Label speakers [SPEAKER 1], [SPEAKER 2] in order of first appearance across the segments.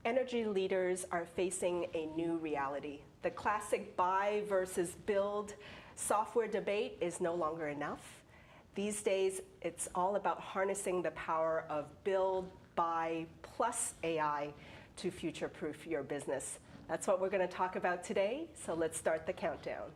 [SPEAKER 1] Energy leaders are facing a new reality. The classic buy versus build software debate is no longer enough. These days, it's all about harnessing the power of build, buy, plus AI to future-proof your business. That's what we're going to talk about today, so let's start the countdown.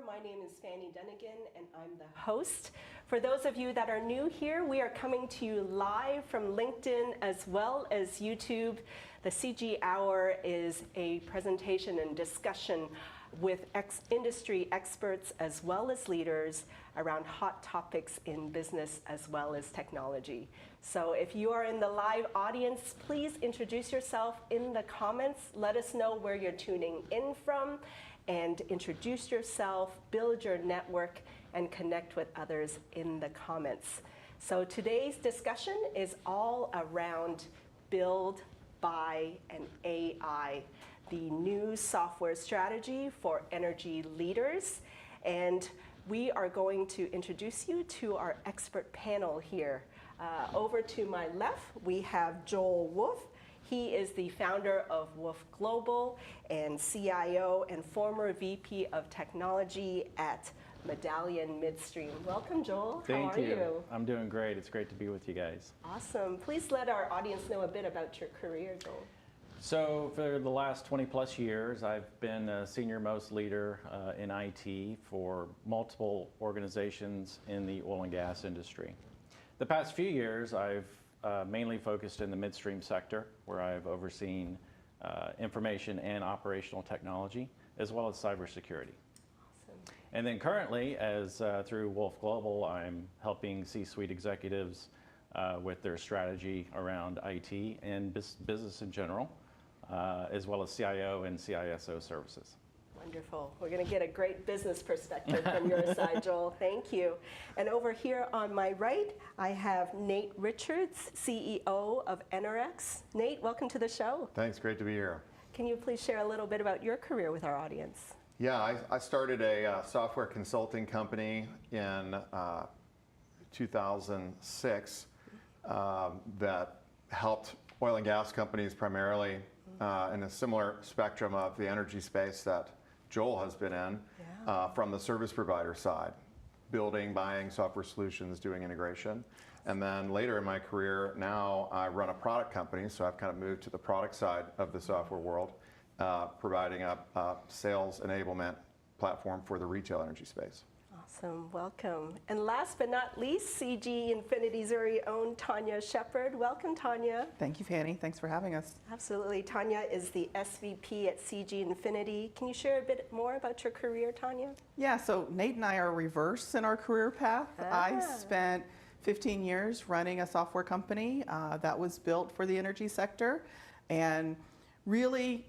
[SPEAKER 1] My name is Fanny Dunnigan, and I'm the host. For those of you that are new here, we are coming to you live from LinkedIn as well as YouTube. The CG Hour is a presentation and discussion with industry experts as well as leaders around hot topics in business as well as technology. So if you are in the live audience, please introduce yourself in the comments. Let us know where you're tuning in from, and introduce yourself, build your network, and connect with others in the comments. So today's discussion is all around build, buy, and AI, the new software strategy for energy leaders. And we are going to introduce you to our expert panel here. Over to my left, we have Joel Wolf. He is the founder of Wolf Global and CIO and former VP of Technology at Medallion Midstream. Welcome, Joel.
[SPEAKER 2] Thank
[SPEAKER 1] How are you?
[SPEAKER 2] I'm doing great. It's great to be with you guys.
[SPEAKER 1] Awesome. Please let our audience know a bit about your career, Joel.
[SPEAKER 2] So for the last 20 plus years, I've been a senior most leader in IT for multiple organizations in the oil and gas industry. The past few years, I've mainly focused in the midstream sector, where I've overseen information and operational technology, as well as cybersecurity.
[SPEAKER 1] Awesome.
[SPEAKER 2] And then currently, as through Wolf Global, I'm helping C-suite executives with their strategy around IT and business in general, as well as CIO and CISO services.
[SPEAKER 1] Wonderful. We're going to get a great business perspective from your side, Joel. Thank you. And over here on my right, I have Nate Richards, CEO of Enerex. Nate, welcome to the show.
[SPEAKER 3] Thanks. Great to be here.
[SPEAKER 1] Can you please share a little bit about your career with our audience?
[SPEAKER 3] Yeah, I started a software consulting company in 2006 that helped oil and gas companies primarily in a similar spectrum of the energy space that Joel has been in, from the service provider side, building, buying software solutions, doing integration. And then later in my career, now I run a product company, so I've kind of moved to the product side of the software world, providing a sales enablement platform for the retail energy space.
[SPEAKER 1] Awesome, welcome. And last but not least, CG Infinity's very own Tanya Shepard. Welcome, Tanya.
[SPEAKER 4] Thank you, Fanny. Thanks for having us.
[SPEAKER 1] Absolutely. Tanya is the SVP at CG Infinity. Can you share a bit more about your career, Tanya?
[SPEAKER 4] Yeah, so Nate and I are reverse in our career path. I spent 15 years running a software company that was built for the energy sector, and really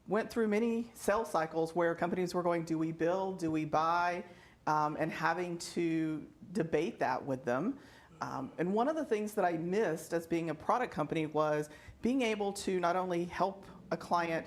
[SPEAKER 4] went through many sales cycles where companies were going, do we build, do we buy? And having to debate that with them. And one of the things that I missed as being a product company was being able to not only help a client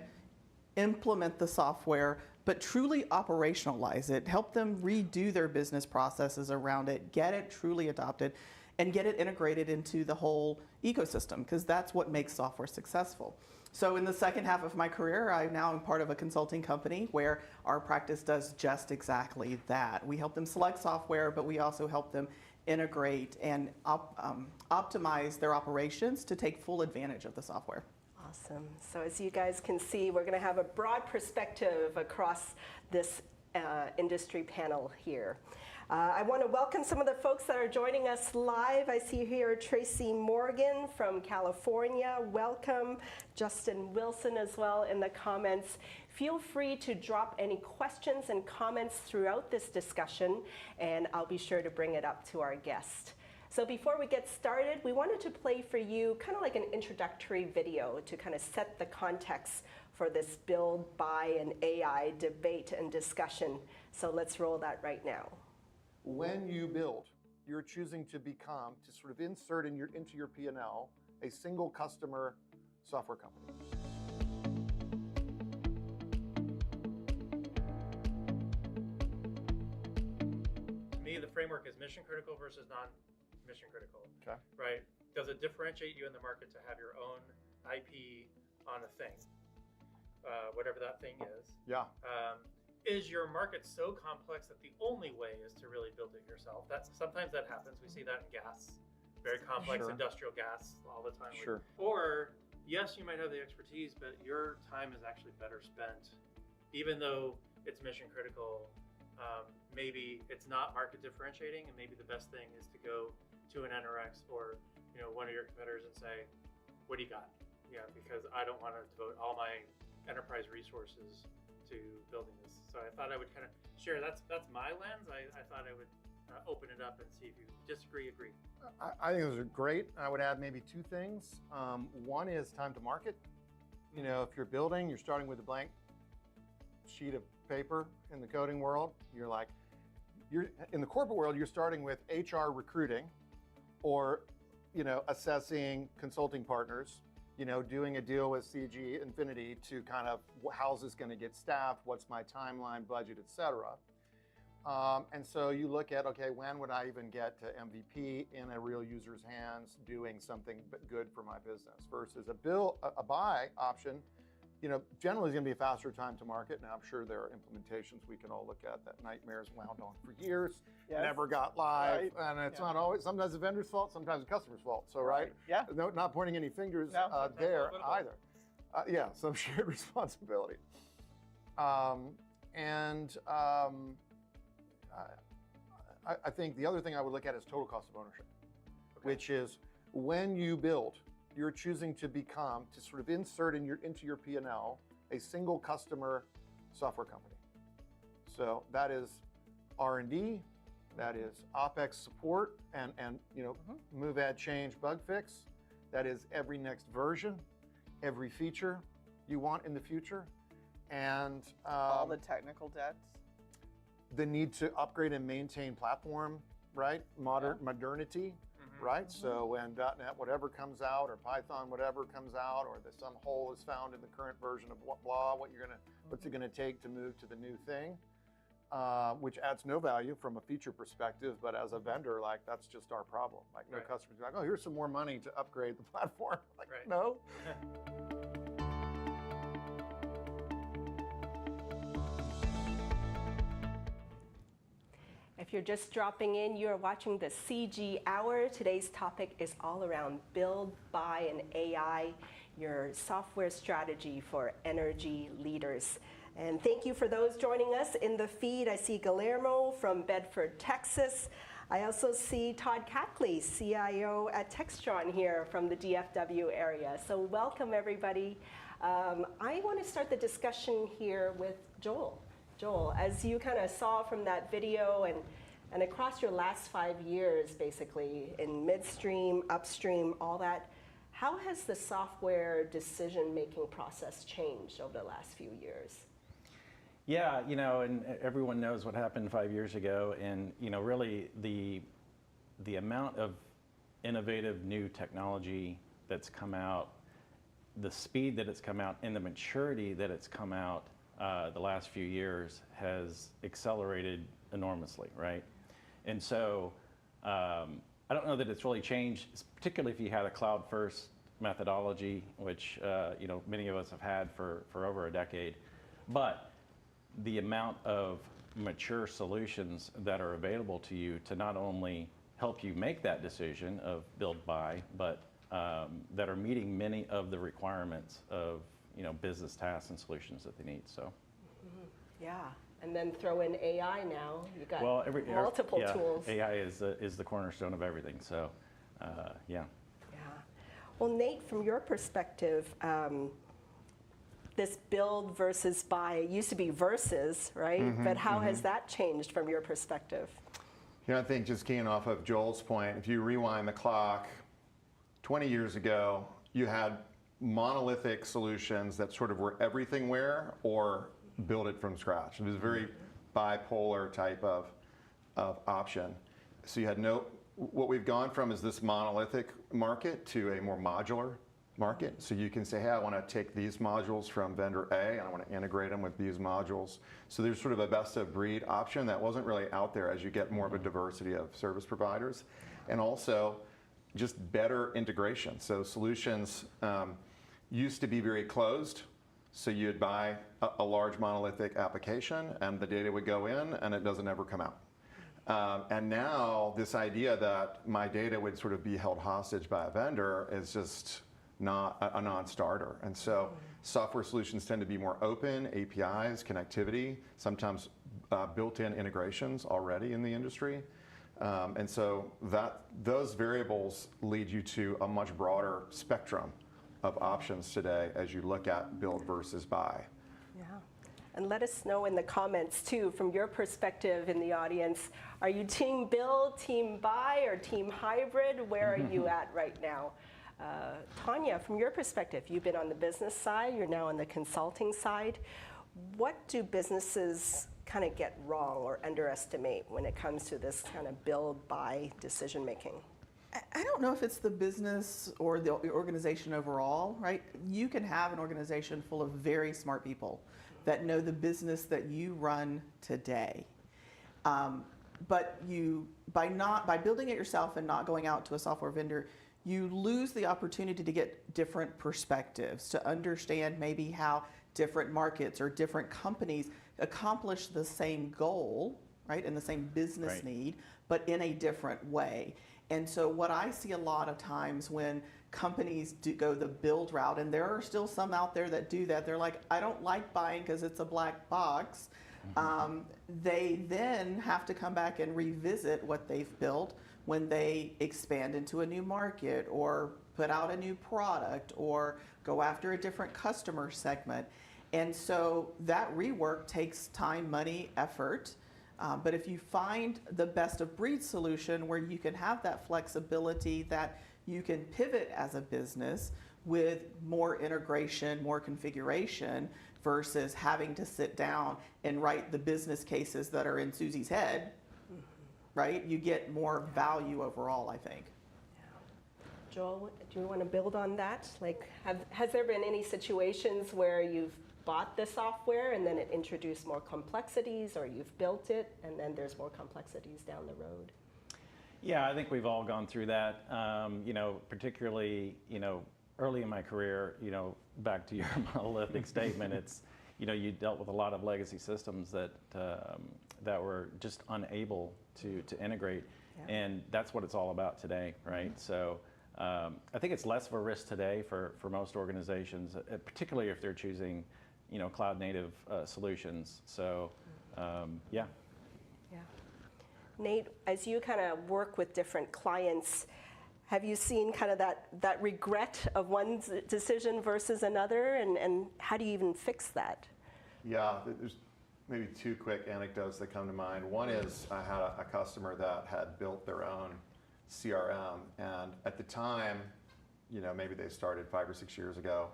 [SPEAKER 4] implement the software, but truly operationalize it, help them redo their business processes around it, get it truly adopted, and get it integrated into the whole ecosystem, because that's what makes software successful. So in the second half of my career, I now am part of a consulting company where our practice does just exactly that. We help them select software, but we also help them integrate and optimize their operations to take full advantage of the software.
[SPEAKER 1] Awesome. So as you guys can see, we're going to have a broad perspective across this industry panel here. I want to welcome some of the folks that are joining us live. I see here Tracy Morgan from California. Welcome. Justin Wilson as well in the comments. Feel free to drop any questions and comments throughout this discussion, and I'll be sure to bring it up to our guest. So before we get started, we wanted to play for you kind of like an introductory video to kind of set the context for this build, buy, and AI debate and discussion. So let's roll that right now.
[SPEAKER 5] When you build, you're choosing to become, to sort of insert into your P&L, a single customer software company.
[SPEAKER 6] To me, the framework is mission critical versus non-mission critical.
[SPEAKER 5] Okay.
[SPEAKER 6] Right? Does it differentiate you in the market to have your own IP on a thing, whatever that thing is?
[SPEAKER 5] Yeah.
[SPEAKER 6] Is your market so complex that the only way is to really build it yourself? Sometimes that happens. We see that in gas, very complex
[SPEAKER 5] Sure.
[SPEAKER 6] industrial gas all the time.
[SPEAKER 5] Sure.
[SPEAKER 6] Or yes, you might have the expertise, but your time is actually better spent, even though it's mission critical. Maybe it's not market differentiating, and maybe the best thing is to go to an NRX or one of your competitors and say, "What do you got?" Yeah, because I don't want to devote all my enterprise resources to building this. So I thought I would kind of share. That's my lens. I thought I would open it up and see if you disagree, agree.
[SPEAKER 5] I think those are great. I would add maybe two things. One is time to market. If you're building, you're starting with a blank sheet of paper in the coding world. You're in the corporate world, you're starting with HR recruiting or, assessing consulting partners, doing a deal with CG Infinity to kind of how's this going to get staffed, what's my timeline, budget, et cetera. And so you look at, okay, when would I even get to MVP in a real user's hands doing something good for my business versus a buy option, generally is going to be a faster time to market. And I'm sure there are implementations we can all look at that nightmares wound on for years,
[SPEAKER 4] Yes.
[SPEAKER 5] never got live.
[SPEAKER 4] Right.
[SPEAKER 5] And it's not always, sometimes the vendor's fault, sometimes the customer's fault. So, right?
[SPEAKER 4] Yeah.
[SPEAKER 5] No, not pointing any fingers
[SPEAKER 4] No.
[SPEAKER 5] there
[SPEAKER 6] Political.
[SPEAKER 5] either. Yeah, some shared responsibility. I think the other thing I would look at is total cost of ownership, which is when you build, you're choosing to become, to sort of insert into your P&L, a single customer software company. So that is R&D, that is OpEx support, and move, add, change, bug fix. That is every next version, every feature you want in the future, and
[SPEAKER 4] All the technical debts.
[SPEAKER 5] the need to upgrade and maintain platform, right? Modernity, right? So when .NET whatever comes out, or Python whatever comes out, or some hole is found in the current version of blah, what's it gonna take to move to the new thing? Which adds no value from a feature perspective, but as a vendor, that's just our problem. No
[SPEAKER 6] Right.
[SPEAKER 5] customers are like, oh, here's some more money to upgrade the platform.
[SPEAKER 6] Right.
[SPEAKER 5] No.
[SPEAKER 1] If you're just dropping in, you're watching the CG Hour. Today's topic is all around build, buy, and AI, your software strategy for energy leaders. And thank you for those joining us in the feed. I see Guillermo from Bedford, Texas. I also see Todd Cackley, CIO at Textron here from the DFW area. So welcome, everybody. I want to start the discussion here with Joel. Joel, as you kind of saw from that video and across your last 5 years, basically, in midstream, upstream, all that, how has the software decision-making process changed over the last few years?
[SPEAKER 2] Yeah, and everyone knows what happened 5 years ago, and really the amount of innovative new technology that's come out, the speed that it's come out, and the maturity that it's come out the last few years has accelerated enormously, right? And so I don't know that it's really changed, particularly if you had a cloud-first methodology, which many of us have had for over a decade. But the amount of mature solutions that are available to you to not only help you make that decision of build, buy, but that are meeting many of the requirements of business tasks and solutions that they need. So,
[SPEAKER 1] Yeah. And then throw in AI now. You got
[SPEAKER 2] Well,
[SPEAKER 1] multiple tools.
[SPEAKER 2] AI is the cornerstone of everything. So, yeah.
[SPEAKER 1] Yeah. Well, Nate, from your perspective, this build versus buy, it used to be versus, right? But how has that changed from your perspective?
[SPEAKER 3] I think just keying off of Joel's point, if you rewind the clock, 20 years ago, you had monolithic solutions that sort of were everything where or build it from scratch. It was a very bipolar type of option. So you had what we've gone from is this monolithic market to a more modular market. So you can say, hey, I want to take these modules from vendor A and I want to integrate them with these modules. So there's sort of a best of breed option that wasn't really out there as you get more of a diversity of service providers. And also just better integration. So solutions used to be very closed. So you'd buy a large monolithic application and the data would go in and it doesn't ever come out. And now this idea that my data would sort of be held hostage by a vendor is just not a non-starter. And so software solutions tend to be more open, APIs, connectivity, sometimes built-in integrations already in the industry. And so those variables lead you to a much broader spectrum of options today as you look at build versus buy.
[SPEAKER 1] Yeah. And let us know in the comments too, from your perspective in the audience, are you team build, team buy, or team hybrid? Where are you at right now? Tanya, from your perspective, you've been on the business side, you're now on the consulting side. What do businesses kind of get wrong or underestimate when it comes to this kind of build, buy decision making?
[SPEAKER 4] I don't know if it's the business or the organization overall, right? You can have an organization full of very smart people that know the business that you run today. But by building it yourself and not going out to a software vendor, you lose the opportunity to get different perspectives, to understand maybe how different markets or different companies accomplish the same goal, right, and the same business need, but in a different way. And so what I see a lot of times when companies do go the build route, and there are still some out there that do that, they're like, I don't like buying because it's a black box. They then have to come back and revisit what they've built when they expand into a new market or put out a new product or go after a different customer segment. And so that rework takes time, money, effort. But if you find the best of breed solution where you can have that flexibility that you can pivot as a business with more integration, more configuration versus having to sit down and write the business cases that are in Susie's head, right? You get more value overall, I think.
[SPEAKER 1] Joel, do you want to build on that? Like, has there been any situations where you've bought the software and then it introduced more complexities, or you've built it and then there's more complexities down the road?
[SPEAKER 2] Yeah, I think we've all gone through that. Particularly, early in my career, back to your monolithic statement, it's, you dealt with a lot of legacy systems that were just unable to integrate. Yeah. And that's what it's all about today, right? So I think it's less of a risk today for most organizations, particularly if they're choosing, cloud native solutions. So, yeah.
[SPEAKER 1] Yeah. Nate, as you kind of work with different clients, have you seen kind of that regret of one decision versus another, and how do you even fix that?
[SPEAKER 3] Yeah, there's maybe two quick anecdotes that come to mind. One is I had a customer that had built their own CRM, and at the time, maybe they started 5 or 6 years ago,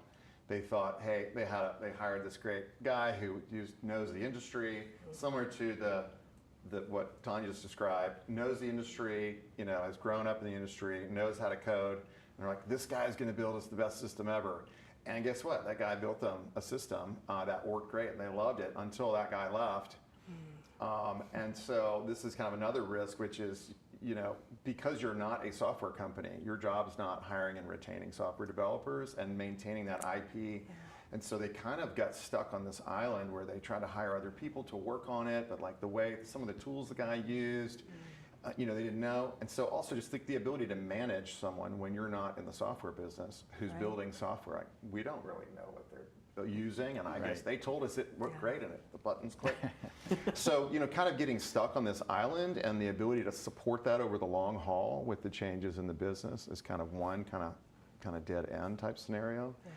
[SPEAKER 3] they thought, hey, they hired this great guy who knows the industry, similar to what Tanya just described, knows the industry, has grown up in the industry, knows how to code, and they're like, this guy's going to build us the best system ever. And guess what? That guy built them a system that worked great, and they loved it until that guy left. And so this is kind of another risk, which is, because you're not a software company, your job is not hiring and retaining software developers and maintaining that IP. Yeah. And so they kind of got stuck on this island where they tried to hire other people to work on it, but like the way some of the tools the guy used, they didn't know. And so also just the ability to manage someone when you're not in the software business who's building software, we don't really know what using, and I guess they told us it worked great and the buttons clicked. So, kind of getting stuck on this island and the ability to support that over the long haul with the changes in the business is kind of one kind of dead end type scenario. Yeah.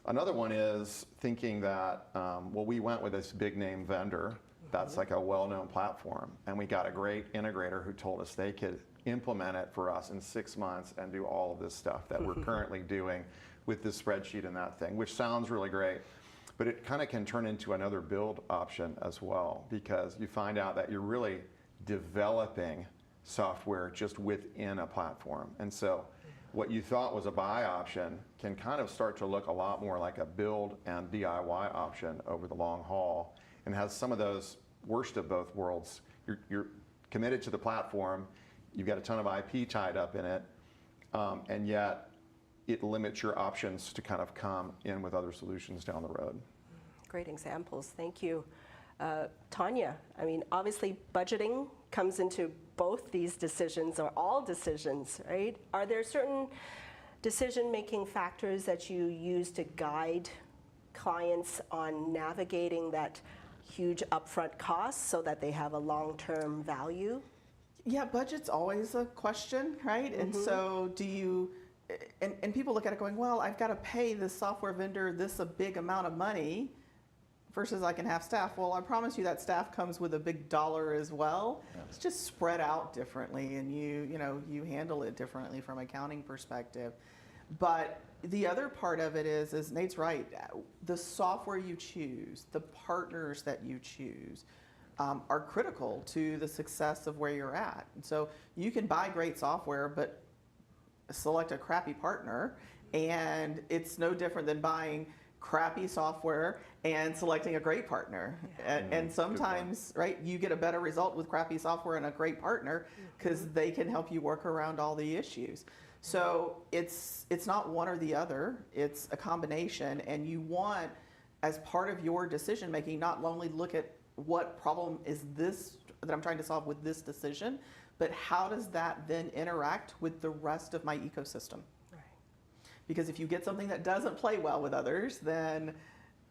[SPEAKER 3] Another one is thinking that, we went with this big name vendor that's like a well-known platform, and we got a great integrator who told us they could implement it for us in 6 months and do all of this stuff that we're currently doing with this spreadsheet and that thing, which sounds really great. But it kind of can turn into another build option as well, because you find out that you're really developing software just within a platform. And so what you thought was a buy option can kind of start to look a lot more like a build and DIY option over the long haul, and has some of those worst of both worlds. You're committed to the platform, you've got a ton of IP tied up in it, and yet it limits your options to kind of come in with other solutions down the road.
[SPEAKER 1] Great examples, thank you. Tanya, I mean, obviously budgeting comes into both these decisions, or all decisions, right? Are there certain decision-making factors that you use to guide clients on navigating that huge upfront cost so that they have a long-term value?
[SPEAKER 4] Yeah, budget's always a question, right? And so do you, and people look at it going, well, I've got to pay this software vendor this a big amount of money versus I can have staff. Well, I promise you that staff comes with a big dollar as well. Yeah. It's just spread out differently, and you handle it differently from an accounting perspective. But the other part of it is Nate's right, the software you choose, the partners that you choose, are critical to the success of where you're at. And so you can buy great software, but select a crappy partner, and it's no different than buying crappy software and selecting a great partner. Yeah. And sometimes, right, you get a better result with crappy software and a great partner because they can help you work around all the issues. So it's not one or the other, it's a combination, and you want, as part of your decision making, not only look at what problem is this that I'm trying to solve with this decision, but how does that then interact with the rest of my ecosystem? Right. Because if you get something that doesn't play well with others, then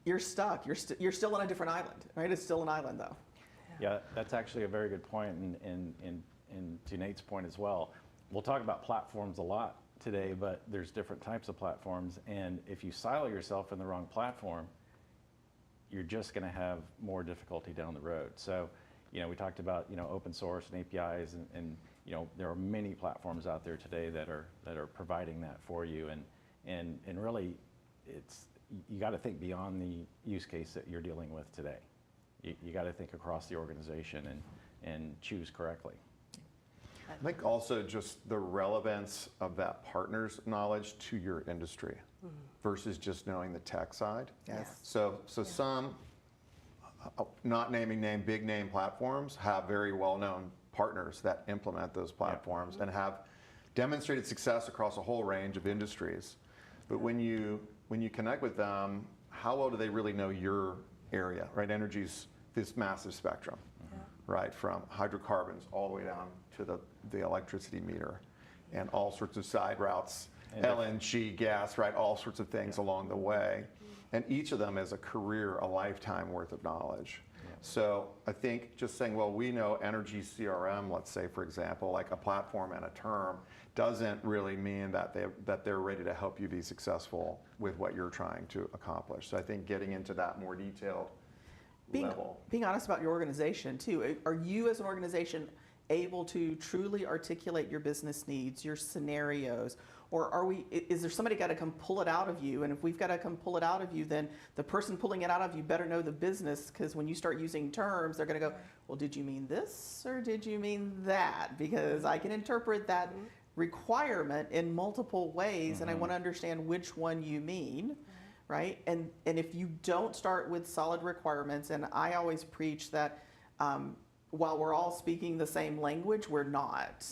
[SPEAKER 4] you're stuck. You're still on a different island, right? It's still an island, though.
[SPEAKER 2] Yeah, that's actually a very good point, and to Nate's point as well. We'll talk about platforms a lot today, but there's different types of platforms, and if you silo yourself in the wrong platform, you're just going to have more difficulty down the road. So, we talked about open source and APIs, and there are many platforms out there today that are providing that for you, and really, you got to think beyond the use case that you're dealing with today. You got to think across the organization and choose correctly.
[SPEAKER 3] I think also just the relevance of that partner's knowledge to your industry versus just knowing the tech side.
[SPEAKER 4] Yes.
[SPEAKER 3] So some, not naming name, big name platforms have very well-known partners that implement those platforms and have demonstrated success across a whole range of industries. But when you connect with them, how well do they really know your area, right? Energy's this massive spectrum, right? From hydrocarbons all the way down to the electricity meter and all sorts of side routes, LNG, gas, right? All sorts of things along the way. And each of them is a career, a lifetime worth of knowledge. So I think just saying, well, we know energy CRM, let's say, for example, like a platform and a term, doesn't really mean that they're ready to help you be successful with what you're trying to accomplish. So I think getting into that more detailed level. Being
[SPEAKER 4] honest about your organization too. Are you as an organization able to truly articulate your business needs, your scenarios, or is there somebody got to come pull it out of you? And if we've got to come pull it out of you, then the person pulling it out of you better know the business, because when you start using terms, they're going to go, well, did you mean this or did you mean that? Because I can interpret that requirement in multiple ways, and I want to understand which one you mean. Right? And if you don't start with solid requirements, and I always preach that while we're all speaking the same language, we're not,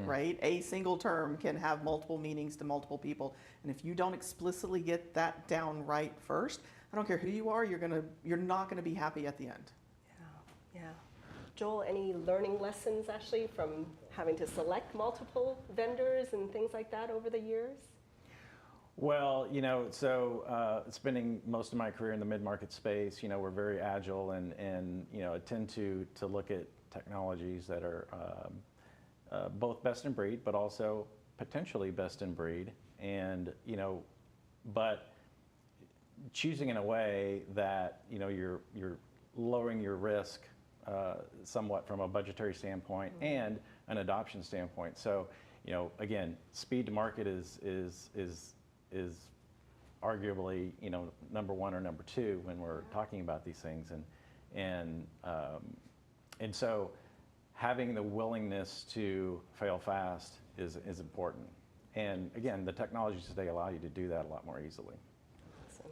[SPEAKER 4] right? A single term can have multiple meanings to multiple people. And if you don't explicitly get that down right first, I don't care who you are, you're not going to be happy at the end.
[SPEAKER 1] Yeah. Joel, any learning lessons, Ashley, from having to select multiple vendors and things like that over the years?
[SPEAKER 2] Well, spending most of my career in the mid-market space, we're very agile and tend to look at technologies that are both best in breed, but also potentially best in breed, and but choosing in a way that you're lowering your risk somewhat from a budgetary standpoint and an adoption standpoint. So, again, speed to market is arguably number one or number two when we're talking about these things, and so having the willingness to fail fast is important. And again, the technologies today allow you to do that a lot more easily.
[SPEAKER 1] Awesome.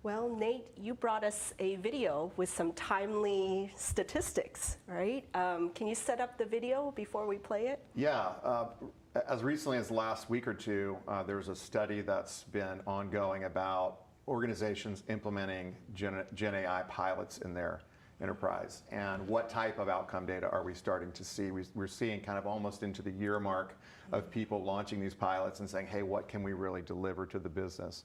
[SPEAKER 1] Well, Nate, you brought us a video with some timely statistics, right? Can you set up the video before we play it?
[SPEAKER 3] Yeah. As recently as last week or two, there's a study that's been ongoing about organizations implementing Gen AI pilots in their enterprise, and what type of outcome data are we starting to see. We're seeing kind of almost into the year mark of people launching these pilots and saying, hey, what can we really deliver to the business?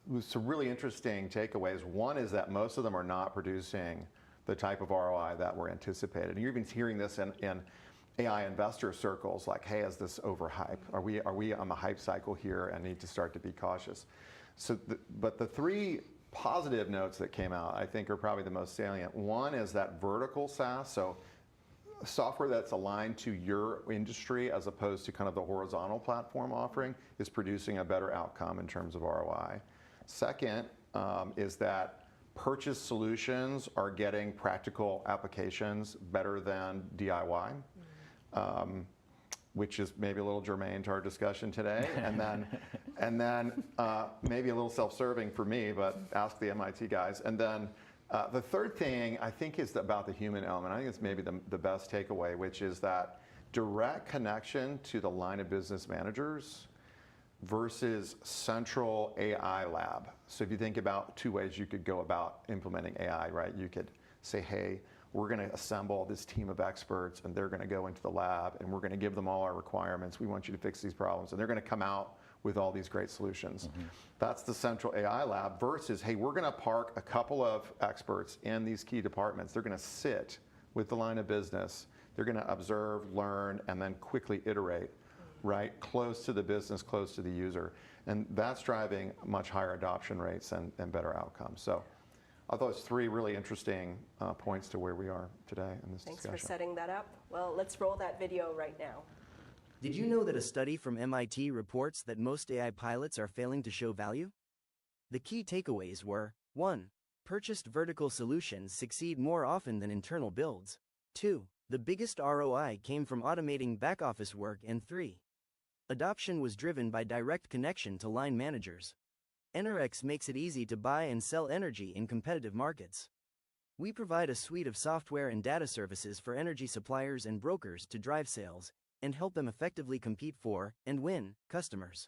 [SPEAKER 3] With some really interesting takeaways. One is that most of them are not producing the type of ROI that we're anticipated. And you're even hearing this in AI investor circles, like, hey, is this overhype? Are we on the hype cycle here and need to start to be cautious? So, but the three positive notes that came out, I think, are probably the most salient. One is that vertical SaaS, so software that's aligned to your industry as opposed to kind of the horizontal platform offering, is producing a better outcome in terms of ROI. Second is that purchase solutions are getting practical applications better than DIY, which is maybe a little germane to our discussion today. And then maybe a little self-serving for me, but ask the MIT guys. And then the third thing I think is about the human element. I think it's maybe the best takeaway, which is that direct connection to the line of business managers versus central AI lab. So if you think about two ways you could go about implementing AI, right? You could say, hey, we're going to assemble this team of experts, and they're going to go into the lab, and we're going to give them all our requirements. We want you to fix these problems, and they're going to come out with all these great solutions. That's the central AI lab versus, hey, we're going to park a couple of experts in these key departments. They're going to sit with the line of business. They're going to observe, learn, and then quickly iterate, right? Close to the business, close to the user. And that's driving much higher adoption rates and better outcomes. So I thought it was three really interesting points to where we are today in this discussion.
[SPEAKER 1] Thanks for setting that up. Well, let's roll that video right now.
[SPEAKER 7] Did you know that a study from MIT reports that most AI pilots are failing to show value? The key takeaways were: 1. Purchased vertical solutions succeed more often than internal builds. 2. The biggest ROI came from automating back-office work. And 3. Adoption was driven by direct connection to line managers. EnerX makes it easy to buy and sell energy in competitive markets. We provide a suite of software and data services for energy suppliers and brokers to drive sales and help them effectively compete for and win customers.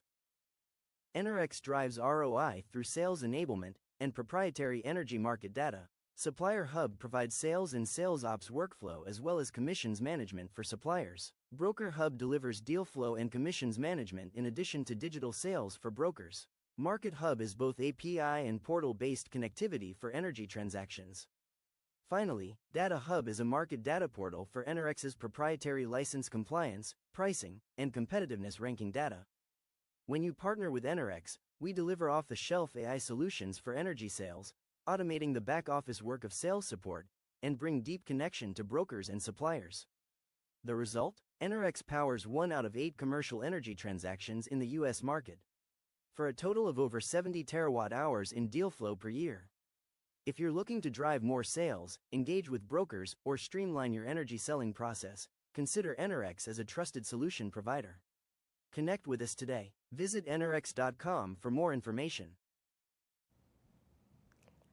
[SPEAKER 7] EnerX drives ROI through sales enablement and proprietary energy market data. Supplier Hub provides sales and sales ops workflow as well as commissions management for suppliers. Broker Hub delivers deal flow and commissions management in addition to digital sales for brokers. Market Hub is both API and portal-based connectivity for energy transactions. Finally, Data Hub is a market data portal for EnerX's proprietary license compliance, pricing, and competitiveness ranking data. When you partner with EnerX, we deliver off-the-shelf AI solutions for energy sales, automating the back-office work of sales support, and bring deep connection to brokers and suppliers. The result? EnerX powers 1 out of 8 commercial energy transactions in the U.S. market, for a total of over 70 terawatt-hours in deal flow per year. If you're looking to drive more sales, engage with brokers, or streamline your energy selling process, consider EnerX as a trusted solution provider. Connect with us today. Visit enerx.com for more information.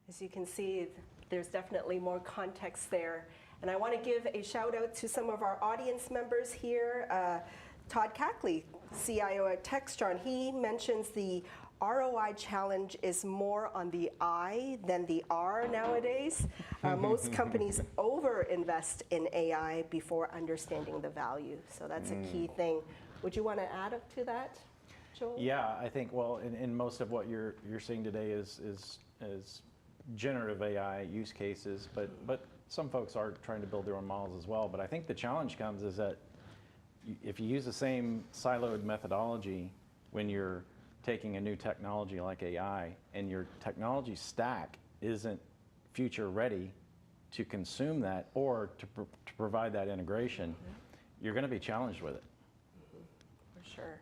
[SPEAKER 1] As you can see, there's definitely more context there. And I want to give a shout out to some of our audience members here. Todd Cackley, CIO at Textron, he mentions the ROI challenge is more on the I than the R nowadays. Most companies over-invest in AI before understanding the value. So that's a key thing. Would you want to add up to that? Joel?
[SPEAKER 2] Yeah, I think, well, in most of what you're seeing today is generative AI use cases, but some folks are trying to build their own models as well. But I think the challenge comes is that if you use the same siloed methodology when you're taking a new technology like AI, and your technology stack isn't future ready to consume that or to provide that integration, you're going to be challenged with it.
[SPEAKER 1] For sure.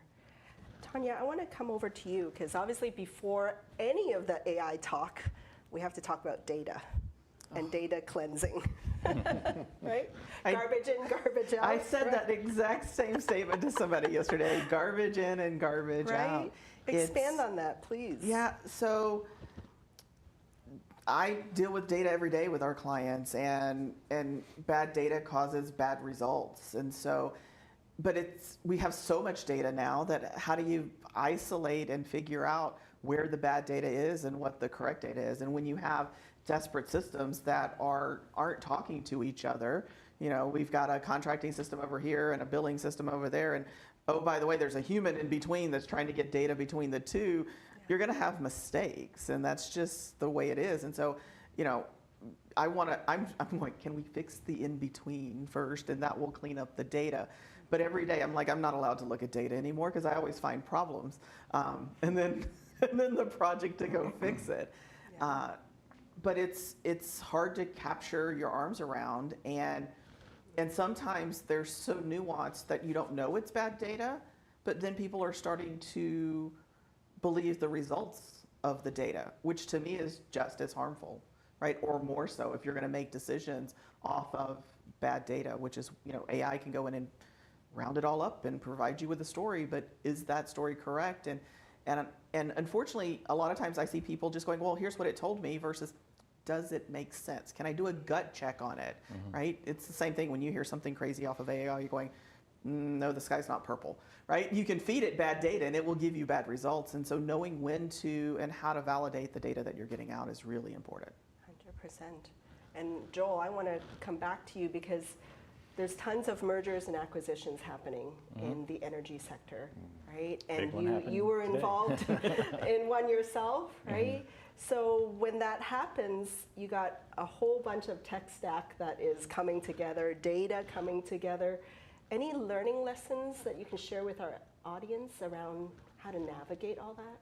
[SPEAKER 1] Tanya, I want to come over to you because obviously before any of the AI talk, we have to talk about data and data cleansing, right? Garbage in, garbage out.
[SPEAKER 4] I said
[SPEAKER 1] right?
[SPEAKER 4] that exact same statement to somebody yesterday. Garbage in and garbage out.
[SPEAKER 1] Right? Expand on that, please.
[SPEAKER 4] Yeah, so I deal with data every day with our clients, and bad data causes bad results. And so, but we have so much data now that how do you isolate and figure out where the bad data is and what the correct data is? And when you have desperate systems that aren't talking to each other, we've got a contracting system over here and a billing system over there, and oh, by the way, there's a human in between that's trying to get data between the two, you're going to have mistakes, and that's just the way it is. And so, I'm like, can we fix the in between first, and that will clean up the data? But every day, I'm like, I'm not allowed to look at data anymore because I always find problems, and then the project to go fix it.
[SPEAKER 1] Yeah.
[SPEAKER 4] But it's hard to capture your arms around, and sometimes they're so nuanced that you don't know it's bad data, but then people are starting to believe the results of the data, which to me is just as harmful, right? Or more so if you're going to make decisions off of bad data, which is, AI can go in and round it all up and provide you with a story, but is that story correct? And unfortunately, a lot of times I see people just going, well, here's what it told me versus does it make sense? Can I do a gut check on it, right? It's the same thing when you hear something crazy off of AI, you're going, no, the sky's not purple, right? You can feed it bad data and it will give you bad results. And so knowing when to and how to validate the data that you're getting out is really important.
[SPEAKER 1] 100%. And Joel, I want to come back to you because there's tons of mergers and acquisitions happening in the energy sector, right?
[SPEAKER 2] Big one
[SPEAKER 1] And
[SPEAKER 2] happened
[SPEAKER 1] you were
[SPEAKER 2] today.
[SPEAKER 1] involved in one yourself, right? So when that happens, you got a whole bunch of tech stack that is coming together, data coming together. Any learning lessons that you can share with our audience around how to navigate all that?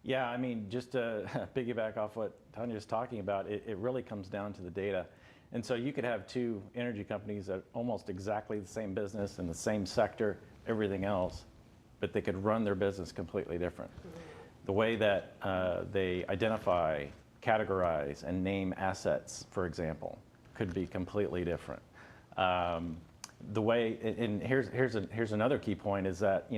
[SPEAKER 2] Yeah, I mean, just to piggyback off what Tanya's talking about, it really comes down to the data. And so you could have two energy companies that are almost exactly the same business in the same sector, everything else, but they could run their business completely different. The way that they identify, categorize, and name assets, for example, could be completely different. The way, and here's another key point is that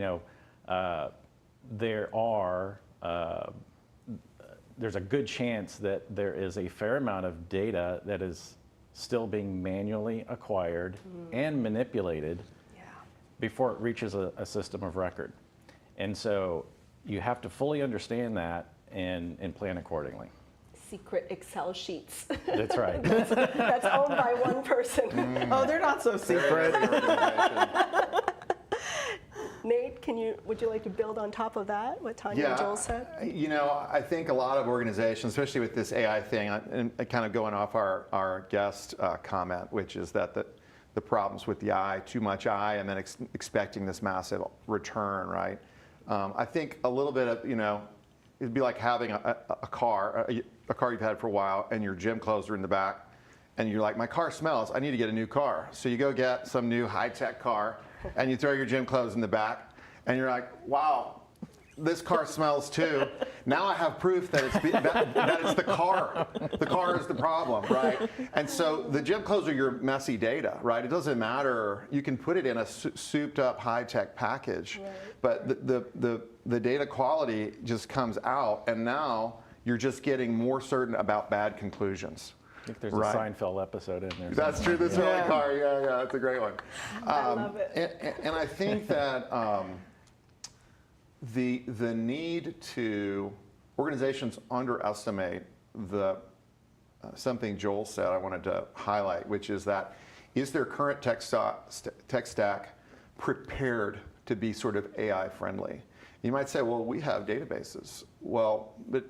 [SPEAKER 2] there's a good chance that there is a fair amount of data that is still being manually acquired and manipulated before it reaches a system of record. And so you have to fully understand that and plan accordingly.
[SPEAKER 1] Secret Excel sheets.
[SPEAKER 2] That's right.
[SPEAKER 1] That's owned by one person.
[SPEAKER 4] Oh, they're not so secret.
[SPEAKER 1] Nate, would you like to build on top of that, what Tanya and Joel said?
[SPEAKER 3] I think a lot of organizations, especially with this AI thing, and kind of going off our guest comment, which is that the problems with the eye, too much eye, and then expecting this massive return, right? I think a little bit of, it'd be like having a car you've had for a while, and your gym clothes are in the back, and you're like, my car smells, I need to get a new car. So you go get some new high-tech car, and you throw your gym clothes in the back, and you're like, wow, this car smells too. Now I have proof that it's the car. The car is the problem, right? And so the gym clothes are your messy data, right? It doesn't matter. You can put it in a souped up high-tech package, but the data quality just comes out, and now you're just getting more certain about bad conclusions.
[SPEAKER 2] I think there's a Seinfeld episode in there.
[SPEAKER 3] That's true. The smelly car. Yeah, it's a great one.
[SPEAKER 1] I love it.
[SPEAKER 3] And I think that the need to organizations underestimate something Joel said I wanted to highlight, which is that is their current tech stack prepared to be sort of AI friendly? You might say, well, we have databases. Well, but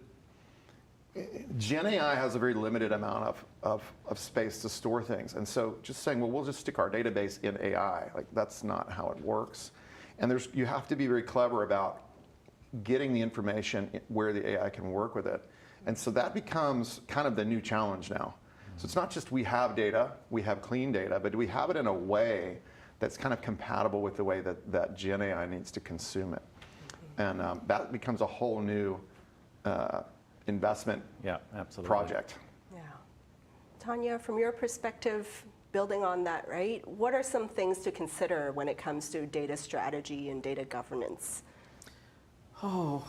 [SPEAKER 3] Gen AI has a very limited amount of space to store things. And so just saying, well, we'll just stick our database in AI, like that's not how it works. And you have to be very clever about getting the information where the AI can work with it. And so that becomes kind of the new challenge now. So it's not just we have data, we have clean data, but do we have it in a way that's kind of compatible with the way that Gen AI needs to consume it? And that becomes a whole new investment project.
[SPEAKER 1] Yeah. Tanya, from your perspective, building on that, right? What are some things to consider when it comes to data strategy and data governance?
[SPEAKER 4] Oh,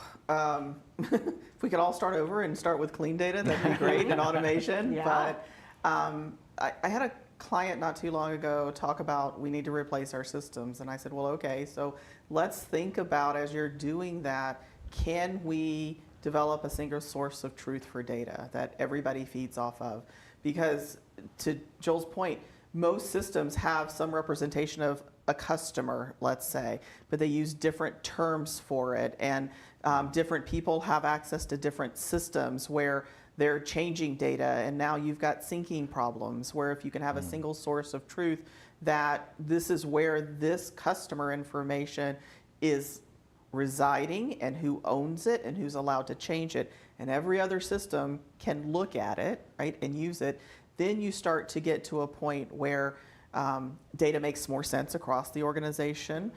[SPEAKER 4] if we could all start over and start with clean data, that'd be great, and automation.
[SPEAKER 1] Yeah.
[SPEAKER 4] But I had a client not too long ago talk about we need to replace our systems. And I said, well, okay, so let's think about, as you're doing that, can we develop a single source of truth for data that everybody feeds off of? Because to Joel's point, most systems have some representation of a customer, let's say, but they use different terms for it. And different people have access to different systems where they're changing data, and now you've got syncing problems, where if you can have a single source of truth that this is where this customer information is residing and who owns it and who's allowed to change it, and every other system can look at it, right, and use it, then you start to get to a point where data makes more sense across the organization,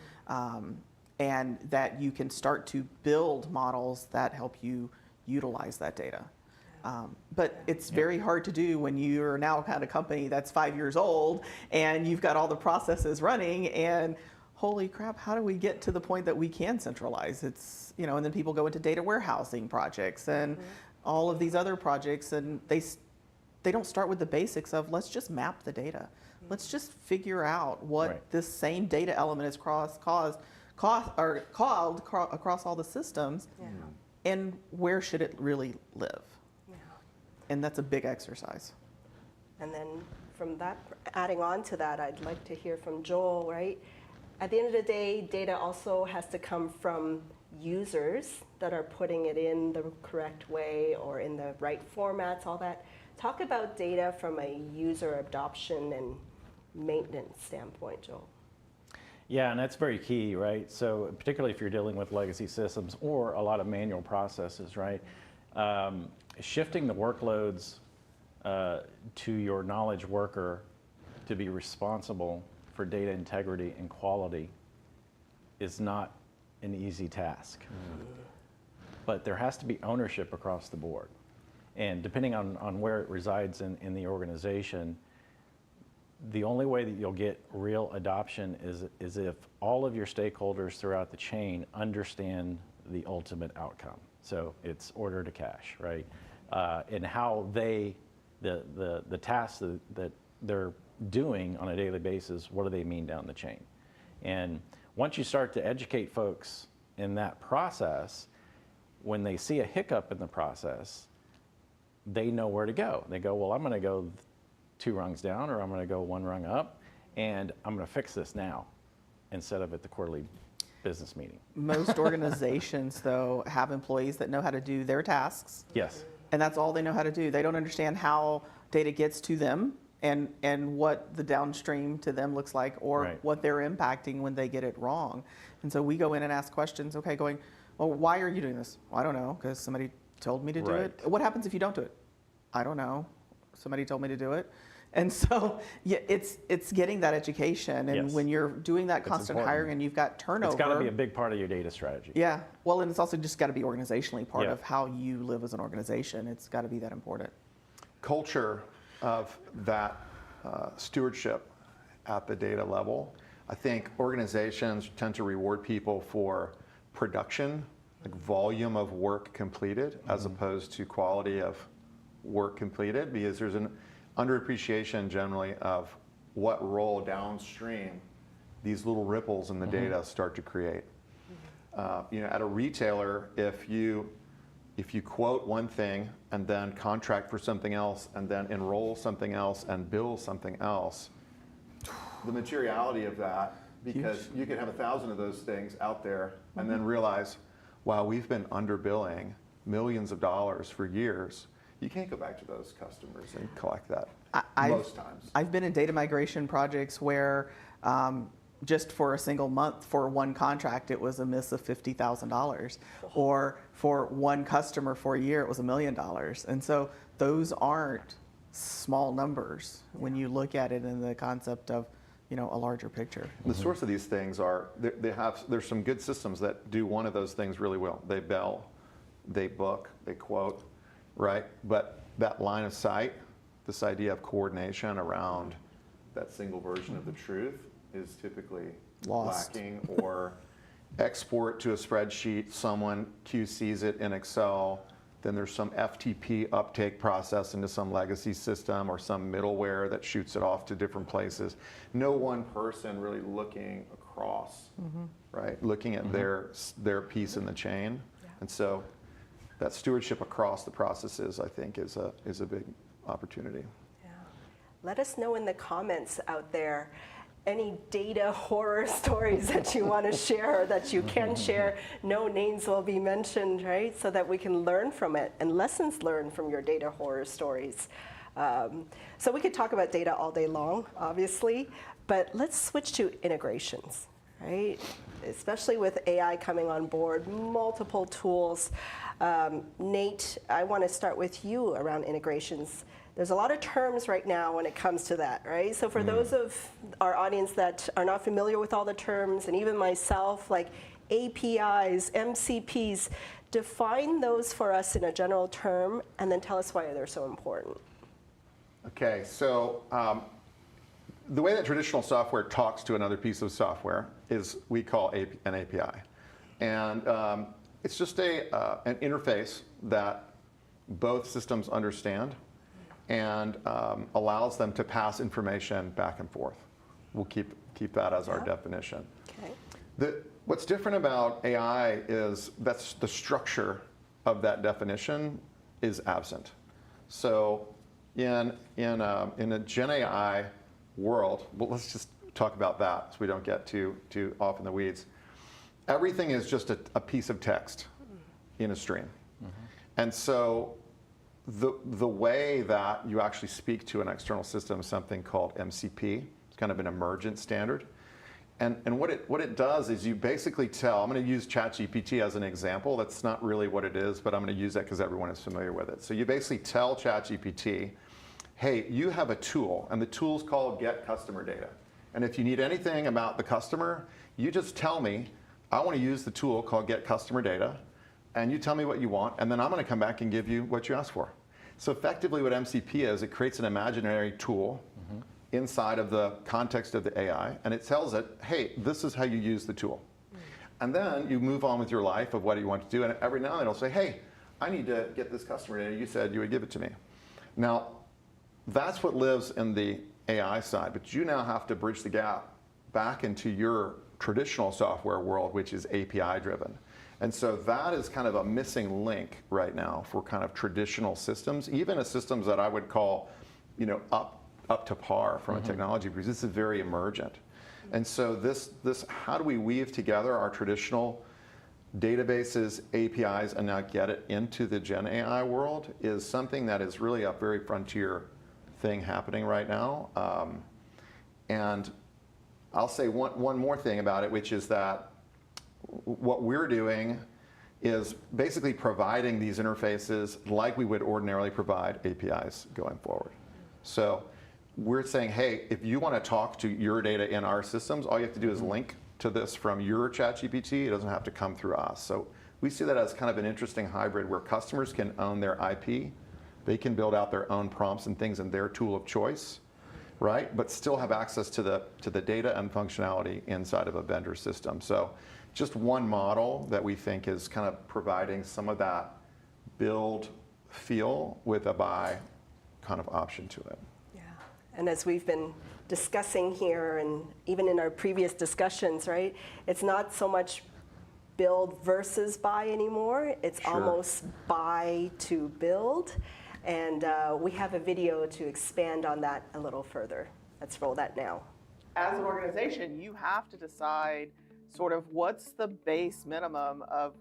[SPEAKER 4] and that you can start to build models that help you utilize that data. But it's very hard to do when you're now kind of company that's 5 years old and you've got all the processes running, and holy crap, how do we get to the point that we can centralize? It's, you know, and then people go into data warehousing projects and all of these other projects, and they don't start with the basics of let's just map the data. Let's just figure out what this same data element is called across all the systems, and where should it really live. And that's a big exercise.
[SPEAKER 1] And then from that, adding on to that, I'd like to hear from Joel, right? At the end of the day, data also has to come from users that are putting it in the correct way or in the right formats, all that. Talk about data from a user adoption and maintenance standpoint, Joel.
[SPEAKER 2] Yeah, and that's very key, right? So particularly if you're dealing with legacy systems or a lot of manual processes, right? Shifting the workloads to your knowledge worker to be responsible for data integrity and quality is not an easy task. But there has to be ownership across the board. And depending on where it resides in the organization, the only way that you'll get real adoption is if all of your stakeholders throughout the chain understand the ultimate outcome. So it's order to cash, right? And how the tasks that they're doing on a daily basis, what do they mean down the chain? And once you start to educate folks in that process, when they see a hiccup in the process, they know where to go. They go, well, I'm going to go 2 rungs down, or I'm going to go 1 rung up, and I'm going to fix this now instead of at the quarterly business meeting.
[SPEAKER 4] Most organizations, though, have employees that know how to do their tasks.
[SPEAKER 2] Yes.
[SPEAKER 4] And that's all they know how to do. They don't understand how data gets to them and what the downstream to them looks like, or what they're impacting when they get it wrong. And so we go in and ask questions, okay, going, well, why are you doing this? Well, I don't know, because somebody told me to do it. What happens if you don't do it? I don't know. Somebody told me to do it. And so yeah, it's getting that education. And when you're doing that constant hiring and you've got turnover.
[SPEAKER 2] It's got to be a big part of your data strategy.
[SPEAKER 4] Yeah. Well, and it's also just got to be organizationally part of how you live as an organization. It's got to be that important.
[SPEAKER 3] Culture of that stewardship at the data level. I think organizations tend to reward people for production, like volume of work completed, as opposed to quality of work completed, because there's an underappreciation generally of what role downstream these little ripples in the data start to create. You know, at a retailer, if you quote one thing and then contract for something else and then enroll something else and bill something else, the materiality of that, because you can have 1,000 of those things out there and then realize, while we've been underbilling millions of dollars for years, you can't go back to those customers and collect that most times.
[SPEAKER 4] I've been in data migration projects where just for a single month for one contract, it was a miss of $50,000. Or for one customer for a year, it was $1 million. And so those aren't small numbers when you look at it in the concept of, a larger picture.
[SPEAKER 3] The source of these things are, there's some good systems that do one of those things really well. They bill, they book, they quote, right? But that line of sight, this idea of coordination around that single version of the truth is typically
[SPEAKER 4] Lost.
[SPEAKER 3] lacking, or export to a spreadsheet, someone QCs it in Excel, then there's some FTP uptake process into some legacy system or some middleware that shoots it off to different places. No one person really looking across, right? Looking at their piece in the chain. And so that stewardship across the processes, I think, is a big opportunity.
[SPEAKER 1] Yeah. Let us know in the comments out there any data horror stories that you want to share or that you can share. No names will be mentioned, right? So that we can learn from it and lessons learned from your data horror stories. So we could talk about data all day long, obviously, but let's switch to integrations, right? Especially with AI coming on board, multiple tools. Nate, I want to start with you around integrations. There's a lot of terms right now when it comes to that, right? So for those of our audience that are not familiar with all the terms, and even myself, like APIs, MCPs, define those for us in a general term, and then tell us why they're so important.
[SPEAKER 3] Okay, so the way that traditional software talks to another piece of software is we call an API. And it's just an interface that both systems understand and allows them to pass information back and forth. We'll keep that as our definition.
[SPEAKER 1] Okay.
[SPEAKER 3] What's different about AI is that's the structure of that definition is absent. So in a Gen AI world, well, let's just talk about that so we don't get too off in the weeds. Everything is just a piece of text in a stream. And so the way that you actually speak to an external system is something called MCP. It's kind of an emergent standard. And what it does is you basically tell, I'm going to use ChatGPT as an example. That's not really what it is, but I'm going to use that because everyone is familiar with it. So you basically tell ChatGPT, hey, you have a tool, and the tool's called Get Customer Data. And if you need anything about the customer, you just tell me, I want to use the tool called Get Customer Data, and you tell me what you want, and then I'm going to come back and give you what you asked for. So effectively what MCP is, it creates an imaginary tool inside of the context of the AI, and it tells it, hey, this is how you use the tool. And then you move on with your life of what you want to do, and every now and then it'll say, hey, I need to get this customer data. You said you would give it to me. Now, that's what lives in the AI side, but you now have to bridge the gap back into your traditional software world, which is API driven. And so that is kind of a missing link right now for kind of traditional systems, even as systems that I would call, up to par from a technology, because this is very emergent. And so this how do we weave together our traditional databases, APIs, and now get it into the Gen AI world is something that is really a very frontier thing happening right now. And I'll say one more thing about it, which is that what we're doing is basically providing these interfaces like we would ordinarily provide APIs going forward. So we're saying, hey, if you want to talk to your data in our systems, all you have to do is link to this from your ChatGPT. It doesn't have to come through us. So we see that as kind of an interesting hybrid where customers can own their IP. They can build out their own prompts and things in their tool of choice, right? But still have access to the data and functionality inside of a vendor system. So just one model that we think is kind of providing some of that build feel with a buy kind of option to it.
[SPEAKER 1] Yeah, and as we've been discussing here and even in our previous discussions, right, it's not so much build versus buy anymore. It's almost buy to build. And we have a video to expand on that a little further. Let's roll that now.
[SPEAKER 4] As an organization, you have to decide sort of what's the base minimum of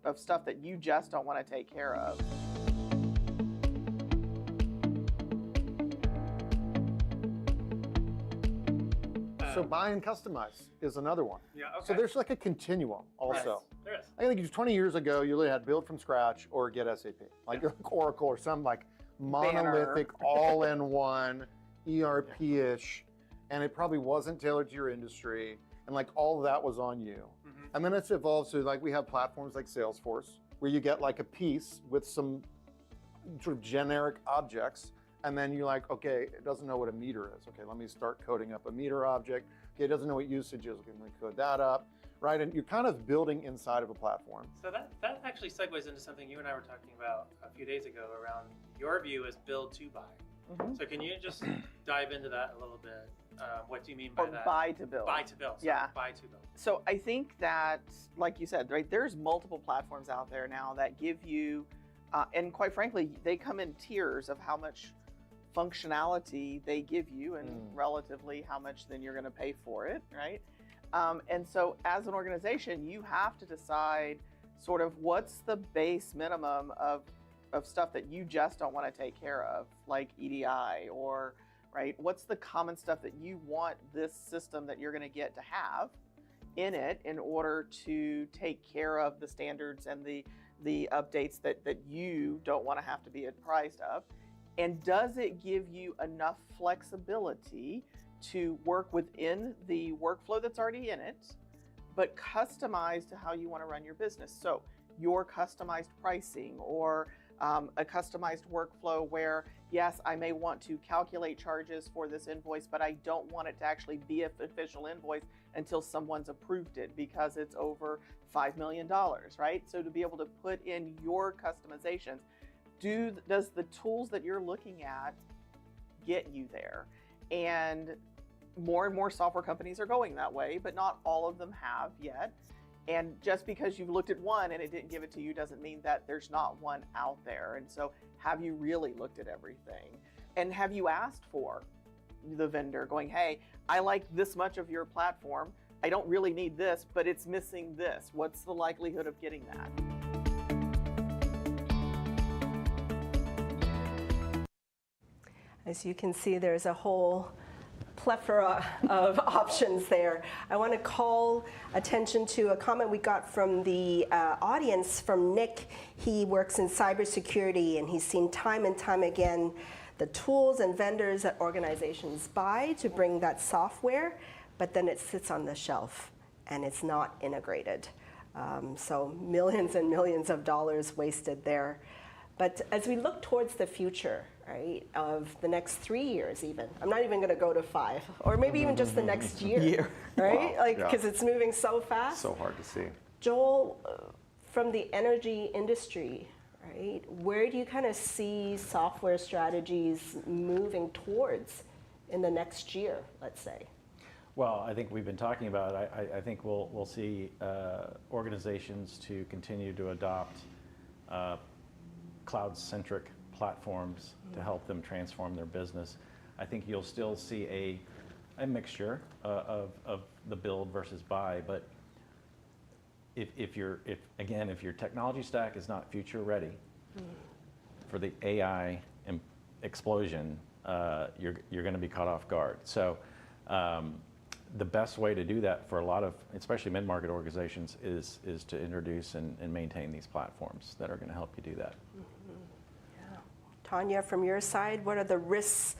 [SPEAKER 4] of stuff that you just don't want to take care of.
[SPEAKER 5] So buy and customize is another one.
[SPEAKER 6] Yeah, okay.
[SPEAKER 5] So there's like a continuum also.
[SPEAKER 6] There is.
[SPEAKER 5] I think 20 years ago, you really had build from scratch or get SAP, like Oracle or some like monolithic, all-in-one ERP-ish, and it probably wasn't tailored to your industry, and like all of that was on you.
[SPEAKER 6] Mhm.
[SPEAKER 5] And then it's evolved to like we have platforms like Salesforce, where you get like a piece with some sort of generic objects, and then you're like, okay, it doesn't know what a meter is. Okay, let me start coding up a meter object. Okay, it doesn't know what usage is. Okay, let me code that up, right? And you're kind of building inside of a platform.
[SPEAKER 6] So that actually segues into something you and I were talking about a few days ago around your view as build to buy.
[SPEAKER 4] Mm-hmm.
[SPEAKER 6] So can you just dive into that a little bit? What do you mean by
[SPEAKER 4] Or
[SPEAKER 6] that?
[SPEAKER 4] buy to build.
[SPEAKER 6] Buy to build. Sorry,
[SPEAKER 4] Yeah.
[SPEAKER 6] Buy to build.
[SPEAKER 4] So I think that, like you said, right, there's multiple platforms out there now that give you, and quite frankly, they come in tiers of how much functionality they give you and relatively how much then you're going to pay for it, right? And so as an organization, you have to decide sort of what's the base minimum of stuff that you just don't want to take care of, like EDI, or right, what's the common stuff that you want this system that you're going to get to have in it in order to take care of the standards and the updates that you don't want to have to be apprised of. And does it give you enough flexibility to work within the workflow that's already in it, but customized to how you want to run your business? So your customized pricing, or a customized workflow where, yes, I may want to calculate charges for this invoice, but I don't want it to actually be an official invoice until someone's approved it because it's over $5 million, right? So to be able to put in your customizations, does the tools that you're looking at get you there? And more software companies are going that way, but not all of them have yet. And just because you've looked at one and it didn't give it to you doesn't mean that there's not one out there. And so have you really looked at everything? And have you asked for the vendor going, hey, I like this much of your platform. I don't really need this, but it's missing this. What's the likelihood of getting that?
[SPEAKER 1] As you can see, there's a whole plethora of options there. I want to call attention to a comment we got from the audience from Nick. He works in cybersecurity, and he's seen time and time again the tools and vendors that organizations buy to bring that software, but then it sits on the shelf and it's not integrated. So millions and millions of dollars wasted there. But as we look towards the future, right, of the next 3 years even, I'm not even going to go to 5, or maybe even just the next year, right?
[SPEAKER 3] Wow,
[SPEAKER 1] Like,
[SPEAKER 3] yeah.
[SPEAKER 1] because it's moving so fast.
[SPEAKER 3] So hard to see.
[SPEAKER 1] Joel, from the energy industry, right, where do you kind of see software strategies moving towards in the next year, let's say?
[SPEAKER 2] Well, I think we've been talking about it. I think we'll see organizations to continue to adopt cloud-centric platforms to help them transform their business. I think you'll still see a mixture of the build versus buy, but if your technology stack is not future ready for the AI explosion, you're going to be caught off guard. So the best way to do that for a lot of, especially mid-market organizations, is to introduce and maintain these platforms that are going to help you do that.
[SPEAKER 1] Tanya, from your side, what are the risks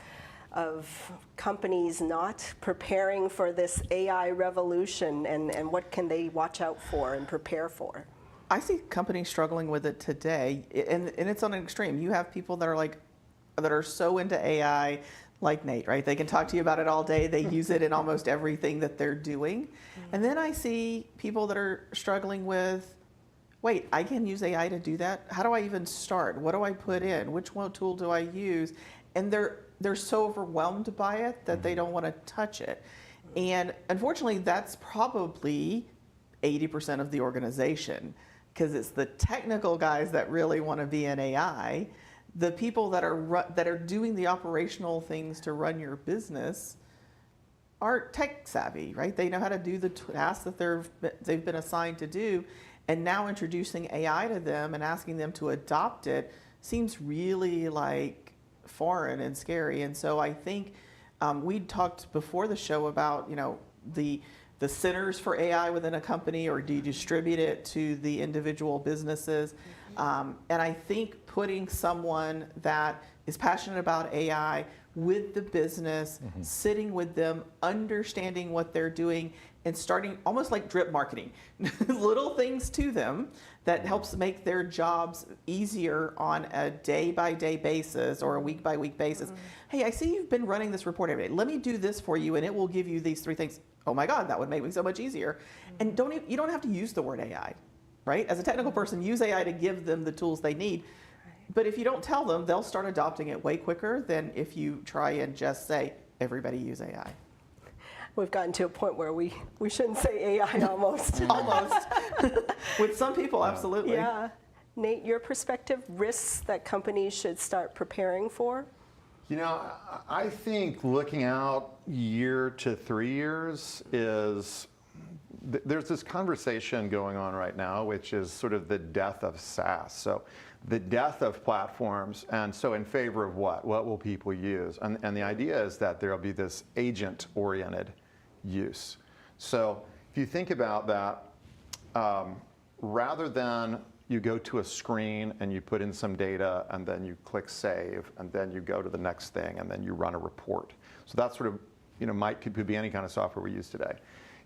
[SPEAKER 1] of companies not preparing for this AI revolution, and what can they watch out for and prepare for?
[SPEAKER 4] I see companies struggling with it today, and it's on an extreme. You have people that are so into AI, like Nate, right? They can talk to you about it all day. They use it in almost everything that they're doing. And then I see people that are struggling with, wait, I can use AI to do that? How do I even start? What do I put in? Which one tool do I use? And they're so overwhelmed by it that they don't want to touch it. And unfortunately, that's probably 80% of the organization, because it's the technical guys that really want to be in AI. The people that are doing the operational things to run your business are tech savvy, right? They know how to do the tasks that they've been assigned to do. And now introducing AI to them and asking them to adopt it seems really like foreign and scary. And so I think we talked before the show about, the centers for AI within a company, or do you distribute it to the individual businesses? And I think putting someone that is passionate about AI with the business, sitting with them, understanding what they're doing, and starting almost like drip marketing, little things to them that helps make their jobs easier on a day-by-day basis or a week-by-week basis. Hey, I see you've been running this report every day. Let me do this for you, and it will give you these 3 things. Oh my God, that would make me so much easier. And you don't have to use the word AI, right? As a technical person, use AI to give them the tools they need. But if you don't tell them, they'll start adopting it way quicker than if you try and just say, everybody use AI.
[SPEAKER 1] We've gotten to a point where we shouldn't say AI almost.
[SPEAKER 4] Almost. With some people, absolutely.
[SPEAKER 1] Yeah. Nate, your perspective, risks that companies should start preparing for?
[SPEAKER 3] I think looking out year to 3 years there's this conversation going on right now, which is sort of the death of SaaS. So the death of platforms, and so in favor of what? What will people use? And the idea is that there will be this agent-oriented use. So if you think about that, rather than you go to a screen and you put in some data and then you click save and then you go to the next thing and then you run a report. So that sort of, could be any kind of software we use today.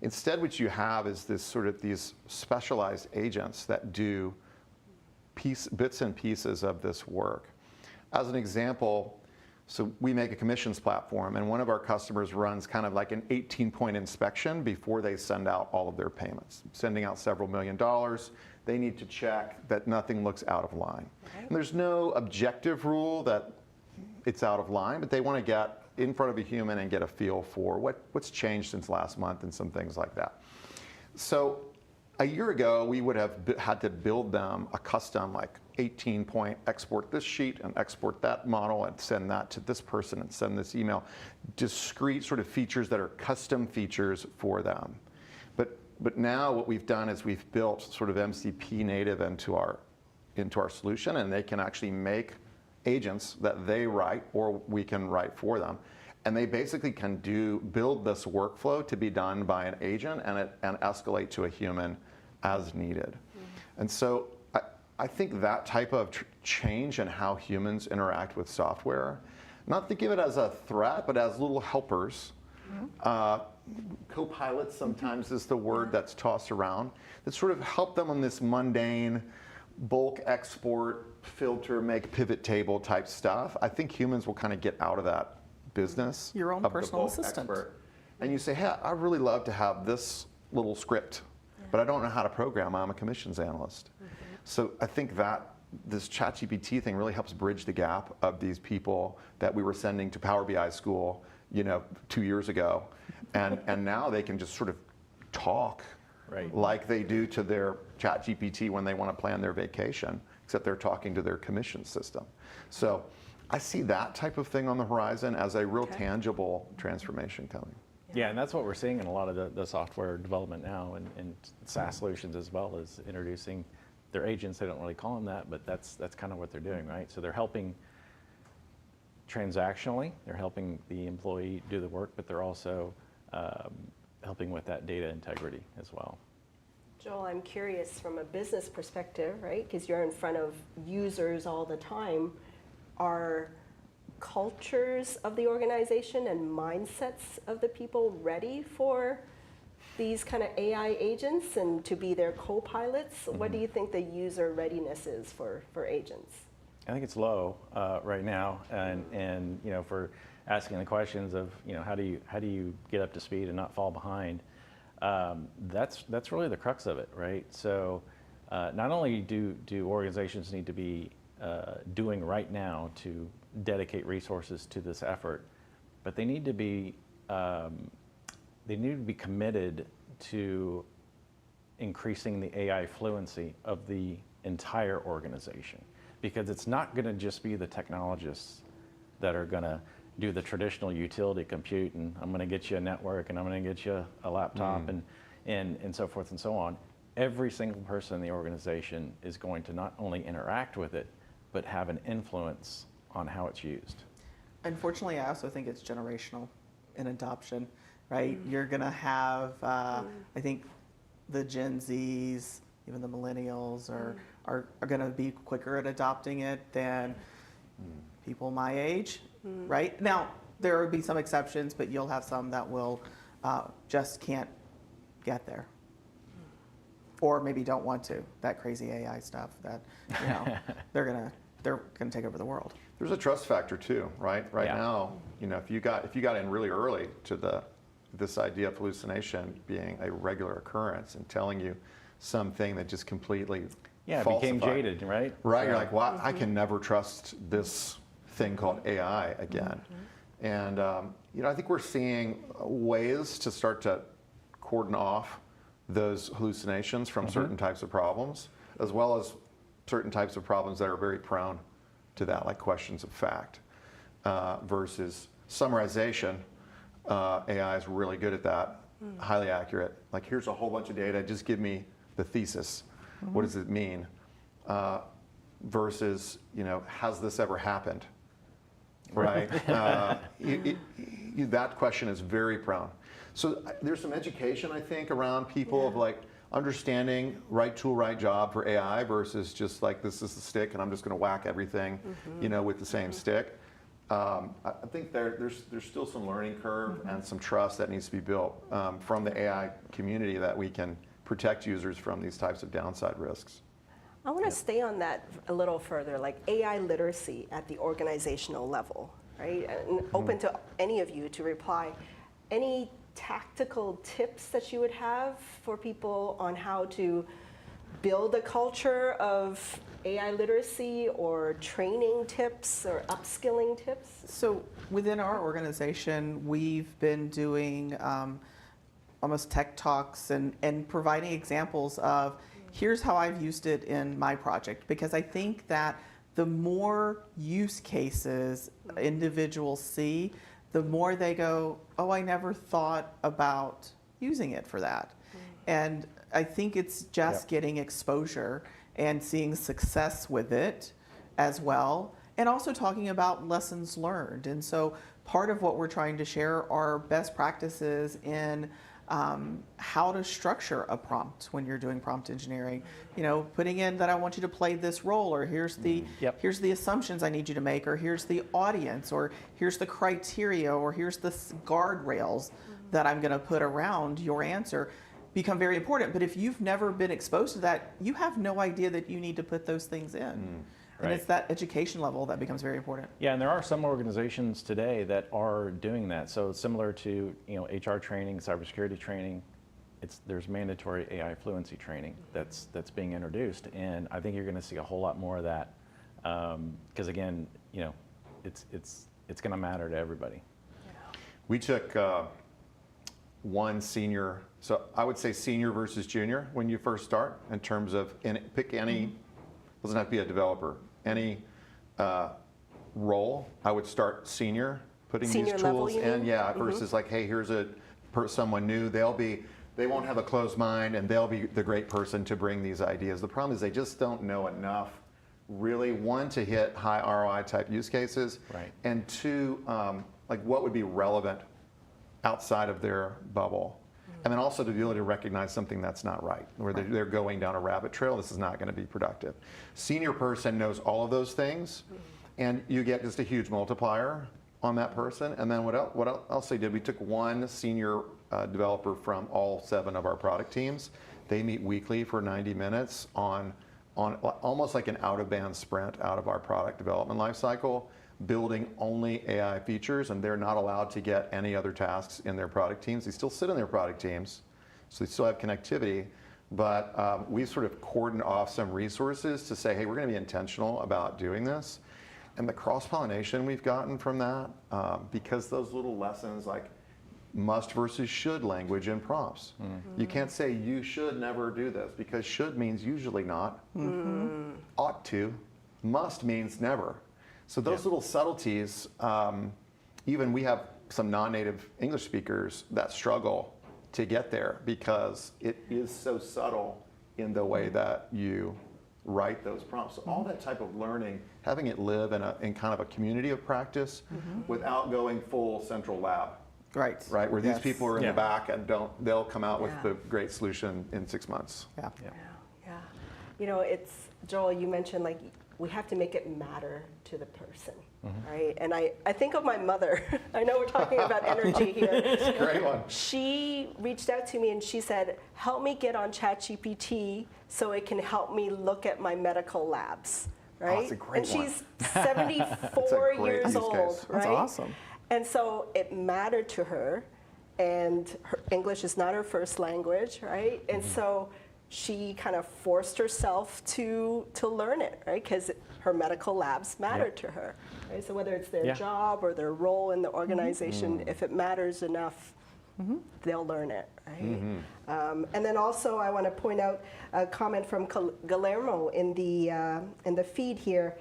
[SPEAKER 3] Instead, what you have is this sort of these specialized agents that do bits and pieces of this work. As an example, so we make a commissions platform, and one of our customers runs kind of like an 18-point inspection before they send out all of their payments. Sending out several $1 million, they need to check that nothing looks out of line. And there's no objective rule that it's out of line, but they want to get in front of a human and get a feel for what's changed since last month and some things like that. So a year ago, we would have had to build them a custom 18-point export this sheet and export that model and send that to this person and send this email. Discrete sort of features that are custom features for them. But now what we've done is we've built sort of MCP native into our solution, and they can actually make agents that they write or we can write for them. And they basically can build this workflow to be done by an agent and escalate to a human as needed. And so I think that type of change in how humans interact with software, not think of it as a threat, but as little helpers. Co-pilots sometimes is the word that's tossed around, that sort of help them on this mundane bulk export, filter, make pivot table type stuff. I think humans will kind of get out of that business.
[SPEAKER 4] Your own personal assistant.
[SPEAKER 3] Expert. And you say, hey, I'd really love to have this little script, but I don't know how to program. I'm a commissions analyst. So I think that this ChatGPT thing really helps bridge the gap of these people that we were sending to Power BI school 2 years ago. And now they can just sort of talk like they do to their ChatGPT when they want to plan their vacation, except they're talking to their commission system. So I see that type of thing on the horizon as a real tangible transformation coming.
[SPEAKER 2] Yeah, and that's what we're seeing in a lot of the software development now, and SaaS solutions as well, is introducing their agents. They don't really call them that, but that's kind of what they're doing, right? So they're helping transactionally, they're helping the employee do the work, but they're also helping with that data integrity as well.
[SPEAKER 1] Joel, I'm curious from a business perspective, right? Because you're in front of users all the time. Are cultures of the organization and mindsets of the people ready for these kind of AI agents and to be their co-pilots? What do you think the user readiness is for agents?
[SPEAKER 2] I think it's low right now, and for asking the questions of how do you get up to speed and not fall behind. That's really the crux of it, right? So not only do organizations need to be doing right now to dedicate resources to this effort, but they need to be committed to increasing the AI fluency of the entire organization, because it's not going to just be the technologists that are going to do the traditional utility compute, and I'm going to get you a network, and I'm going to get you a laptop, and so forth and so on. every single person in the organization is going to not only interact with it, but have an influence on how it's used.
[SPEAKER 4] Unfortunately, I also think it's generational in adoption, right? You're going to have, I think, the Gen Zs, even the millennials are going to be quicker at adopting it than people my age, right? Now, there will be some exceptions, but you'll have some that will just can't get there. Or maybe don't want to, that crazy AI stuff that, you know, they're gonna take over the world.
[SPEAKER 3] There's a trust factor too, right? Right
[SPEAKER 2] Yeah.
[SPEAKER 3] now, you know, if you got in really early to this idea of hallucination being a regular occurrence and telling you something that just completely
[SPEAKER 2] Yeah, it became
[SPEAKER 3] falsified.
[SPEAKER 2] jaded, right?
[SPEAKER 3] Right, you're like, well, I can never trust this thing called AI again. And you know, I think we're seeing ways to start to cordon off those hallucinations from certain types of problems, as well as certain types of problems that are very prone to that, like questions of fact versus summarization. AI is really good at that, highly accurate. Like, here's a whole bunch of data, just give me the thesis. What does it mean? Versus, you know, has this ever happened? Right? That question is very prone. So there's some education, I think, around people of like understanding right tool, right job for AI versus just like, this is the stick and I'm just going to whack everything, you know, with the same stick. I think there's still some learning curve and some trust that needs to be built from the AI community that we can protect users from these types of downside risks.
[SPEAKER 1] I want to stay on that a little further, like AI literacy at the organizational level, right? And open to any of you to reply. Any tactical tips that you would have for people on how to build a culture of AI literacy, or training tips or upskilling tips?
[SPEAKER 4] So within our organization, we've been doing almost tech talks and providing examples of, here's how I've used it in my project. Because I think that the more use cases individuals see, the more they go, oh, I never thought about using it for that. And I think it's just getting exposure and seeing success with it as well, and also talking about lessons learned. And so part of what we're trying to share are best practices in how to structure a prompt when you're doing prompt engineering. You know, putting in that I want you to play this role, or here's the here's the assumptions I need you to make, or here's the audience, or here's the criteria, or here's the guardrails that I'm going to put around your answer, become very important. But if you've never been exposed to that, you have no idea that you need to put those things in. And it's that education level that becomes very important.
[SPEAKER 2] Yeah, and there are some organizations today that are doing that. So similar to, you know, HR training, cybersecurity training, there's mandatory AI fluency training that's being introduced, and I think you're going to see a whole lot more of that because again, you know, it's going to matter to everybody.
[SPEAKER 3] We took one senior, so I would say senior versus junior when you first start, in terms of pick any, doesn't have to be a developer, any role. I would start senior, putting
[SPEAKER 1] Senior
[SPEAKER 3] these
[SPEAKER 1] level,
[SPEAKER 3] tools
[SPEAKER 1] you
[SPEAKER 3] in,
[SPEAKER 1] mean?
[SPEAKER 3] versus like, hey, here's someone new. They won't have a closed mind, and they'll be the great person to bring these ideas. The problem is they just don't know enough, really, one, to hit high ROI type use cases, and two, like what would be relevant outside of their bubble. And then also the ability to recognize something that's not right, where they're going down a rabbit trail. This is not going to be productive. Senior person knows all of those things, and you get just a huge multiplier on that person. And then what else they did, we took one senior developer from all 7 of our product teams. They meet weekly for 90 minutes on almost like an out-of-band sprint out of our product development lifecycle, building only AI features, and they're not allowed to get any other tasks in their product teams. They still sit in their product teams, so they still have connectivity, but we sort of cordoned off some resources to say, hey, we're going to be intentional about doing this. And the cross-pollination we've gotten from that, because those little lessons like must versus should language in prompts. You can't say you should never do this, because should means usually not, ought to, must means never. So those little subtleties, even we have some non-native English speakers that struggle to get there because it is so subtle in the way that you write those prompts. So all that type of learning, having it live in kind of a community of practice without going full central lab.
[SPEAKER 4] Right.
[SPEAKER 3] Right, where these
[SPEAKER 4] Yes.
[SPEAKER 3] people are in
[SPEAKER 2] Yeah.
[SPEAKER 3] the back and they'll come out with
[SPEAKER 1] Yeah.
[SPEAKER 3] the great solution in 6 months.
[SPEAKER 4] Yeah.
[SPEAKER 1] Yeah. You know, it's, Joel, you mentioned like we have to make it matter to the person, right? And I think of my mother. I know we're talking about energy here.
[SPEAKER 3] Great one.
[SPEAKER 1] She reached out to me and she said, help me get on ChatGPT so it can help me look at my medical labs, right?
[SPEAKER 3] that's a great
[SPEAKER 1] and
[SPEAKER 3] one.
[SPEAKER 1] she's 74
[SPEAKER 3] great
[SPEAKER 1] years
[SPEAKER 3] use
[SPEAKER 1] old,
[SPEAKER 3] case.
[SPEAKER 1] right?
[SPEAKER 4] That's awesome.
[SPEAKER 1] And so it mattered to her, and her English is not her first language, right? And so she kind of forced herself to learn it, right? Because her medical labs mattered to her, right? So whether it's their
[SPEAKER 2] Yeah.
[SPEAKER 1] job or their role in the organization, if it matters enough, they'll learn it, right? And then also I want to point out a comment from Guillermo in the feed here.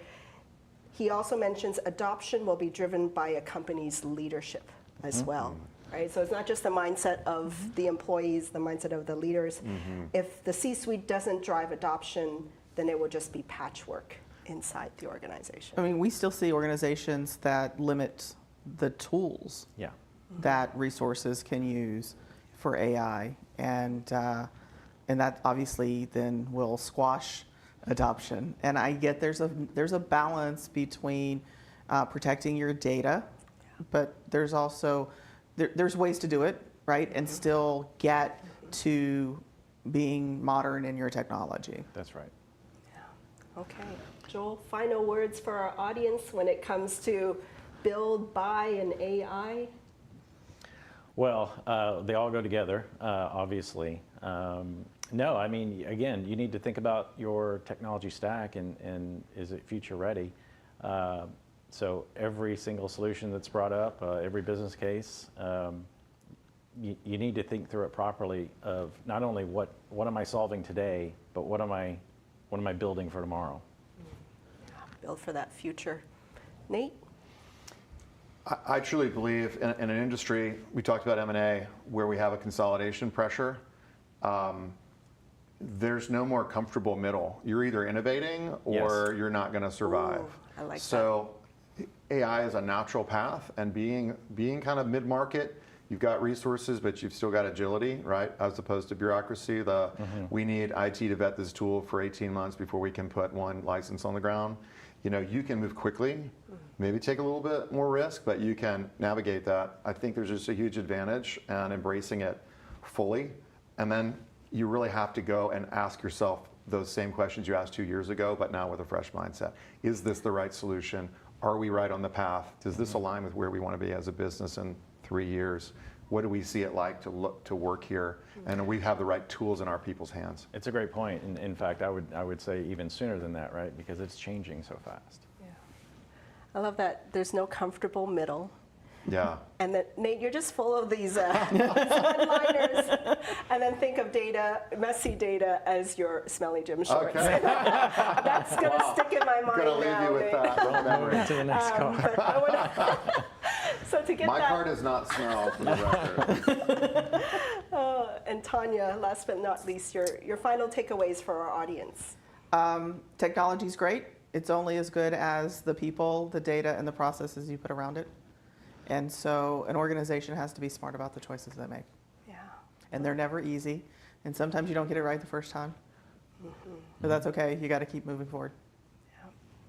[SPEAKER 1] He also mentions adoption will be driven by a company's leadership as well, right? So it's not just the mindset of the employees, the mindset of the leaders. If the C-suite doesn't drive adoption, then it will just be patchwork inside the organization.
[SPEAKER 4] I mean, we still see organizations that limit the tools
[SPEAKER 2] Yeah.
[SPEAKER 4] that resources can use for AI, and that obviously then will squash adoption. And I get there's a balance between protecting your data, but there's also there's ways to do it, right, and still get to being modern in your technology.
[SPEAKER 2] That's right.
[SPEAKER 1] Okay, Joel, final words for our audience when it comes to build, buy, and AI?
[SPEAKER 2] Well, they all go together, obviously. No, I mean, again, you need to think about your technology stack and is it future ready? So every single solution that's brought up, every business case, you need to think through it properly of not only what am I solving today, but what am I building for tomorrow?
[SPEAKER 1] Build for that future. Nate?
[SPEAKER 3] I truly believe in an industry, we talked about M&A, where we have a consolidation pressure. There's no more comfortable middle. You're either innovating or you're not going to survive.
[SPEAKER 1] Ooh, I like
[SPEAKER 3] so AI is a natural path, and being kind of mid-market, you've got resources, but you've still got agility, right? As opposed to bureaucracy, we need IT to vet this tool for 18 months before we can put one license on the ground. You know, you can move quickly, maybe take a little bit more risk, but you can navigate that. I think there's just a huge advantage in embracing it fully. And then you really have to go and ask yourself those same questions you asked 2 years ago, but now with a fresh mindset. Is this the right solution? Are we right on the path? Does this align with where we want to be as a business in 3 years? What do we see it like to work here? And we have the right tools in our people's hands.
[SPEAKER 2] It's a great point. In fact, I would say even sooner than that, right? Because it's changing so fast.
[SPEAKER 1] Yeah. I love that there's no comfortable middle.
[SPEAKER 3] Yeah.
[SPEAKER 1] And that, Nate, you're just full of these one-liners. And then think of data, messy data, as your smelly gym shorts.
[SPEAKER 3] Okay.
[SPEAKER 1] That's going to stick in my mind
[SPEAKER 3] I'm going to leave
[SPEAKER 1] now,
[SPEAKER 3] you with
[SPEAKER 1] Nate.
[SPEAKER 3] that. Remember.
[SPEAKER 2] To the next car.
[SPEAKER 1] So to get
[SPEAKER 3] My
[SPEAKER 1] that,
[SPEAKER 3] car does not smell, for the record.
[SPEAKER 1] and Tanya, last but not least, your final takeaways for our audience.
[SPEAKER 4] Technology's great. It's only as good as the people, the data, and the processes you put around it. And so an organization has to be smart about the choices they make.
[SPEAKER 1] Yeah.
[SPEAKER 4] And they're never easy. And sometimes you don't get it right the first time. But that's okay. You got to keep moving forward.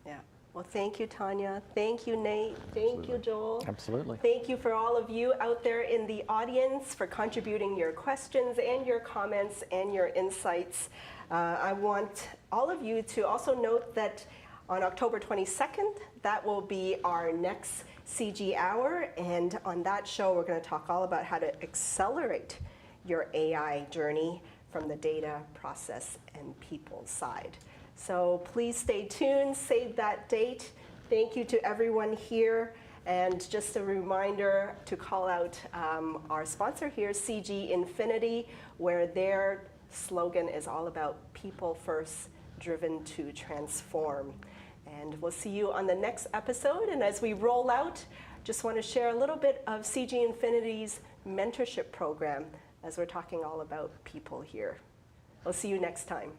[SPEAKER 1] Yeah. Well, thank you, Tanya. Thank you, Nate. Thank you, Joel.
[SPEAKER 2] Absolutely.
[SPEAKER 1] Thank you for all of you out there in the audience for contributing your questions and your comments and your insights. I want all of you to also note that on October 22nd, that will be our next CG Hour. And on that show, we're going to talk all about how to accelerate your AI journey from the data, process, and people side. So please stay tuned, save that date. Thank you to everyone here. And just a reminder to call out our sponsor here, CG Infinity, where their slogan is all about people first, driven to transform. And we'll see you on the next episode. And as we roll out, just want to share a little bit of CG Infinity's mentorship program as we're talking all about people here. We'll see you next time.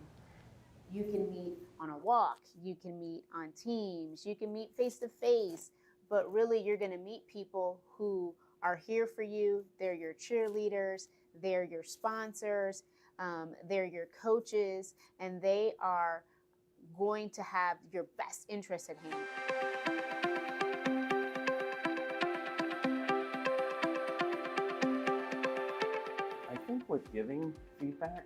[SPEAKER 8] You can meet on a walk, you can meet on Teams, you can meet face to face, but really you're going to meet people who are here for you. They're your cheerleaders, they're your sponsors, they're your coaches, and they are going to have your best interest at hand.
[SPEAKER 9] I think with giving feedback,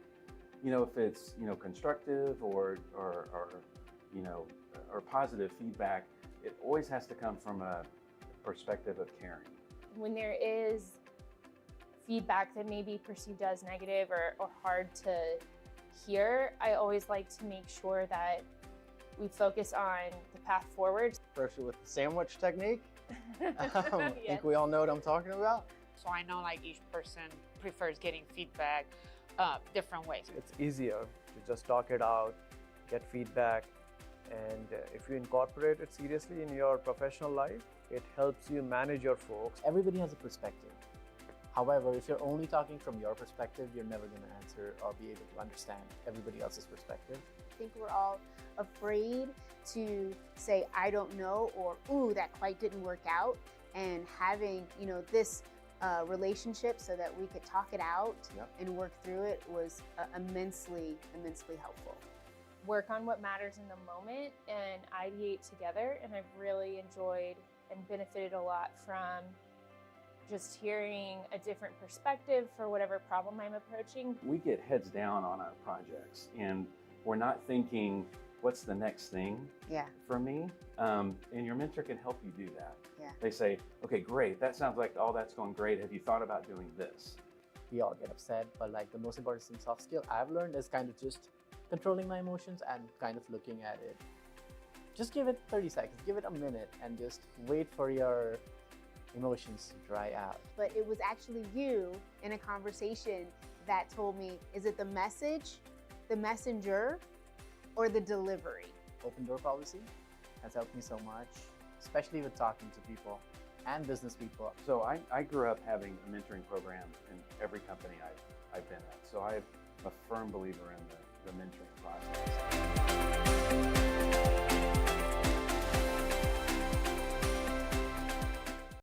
[SPEAKER 9] you know, if it's, you know, constructive or you know, or positive feedback, it always has to come from a perspective of caring.
[SPEAKER 10] When there is feedback that may be perceived as negative or hard to hear, I always like to make sure that we focus on the path forward.
[SPEAKER 11] Especially with the sandwich technique. I
[SPEAKER 10] Yes.
[SPEAKER 11] think we all know what I'm talking about.
[SPEAKER 12] So I know like each person prefers getting feedback different ways.
[SPEAKER 13] It's easier to just talk it out, get feedback, and if you incorporate it seriously in your professional life, it helps you manage your folks.
[SPEAKER 14] Everybody has a perspective. However, if you're only talking from your perspective, you're never going to answer or be able to understand everybody else's perspective.
[SPEAKER 8] I think we're all afraid to say, I don't know, or, ooh, that quite didn't work out. And having, you know, this relationship so that we could talk it out and work through it was immensely helpful.
[SPEAKER 10] Work on what matters in the moment and ideate together. And I've really enjoyed and benefited a lot from just hearing a different perspective for whatever problem I'm approaching.
[SPEAKER 9] We get heads down on our projects and we're not thinking, what's the next thing for me? And your mentor can help you do that.
[SPEAKER 8] Yeah.
[SPEAKER 9] They say, okay, great, that sounds like all that's going great. Have you thought about doing this?
[SPEAKER 14] We all get upset, but like the most important soft skill I've learned is kind of just controlling my emotions and kind of looking at it. Just give it 30 seconds, give it a minute, and just wait for your emotions to dry out.
[SPEAKER 8] But it was actually you in a conversation that told me, is it the message, the messenger, or the delivery?
[SPEAKER 14] Open door policy has helped me so much, especially with talking to people and business people.
[SPEAKER 9] So I grew up having a mentoring program in every company I've been at. So I'm a firm believer in the mentoring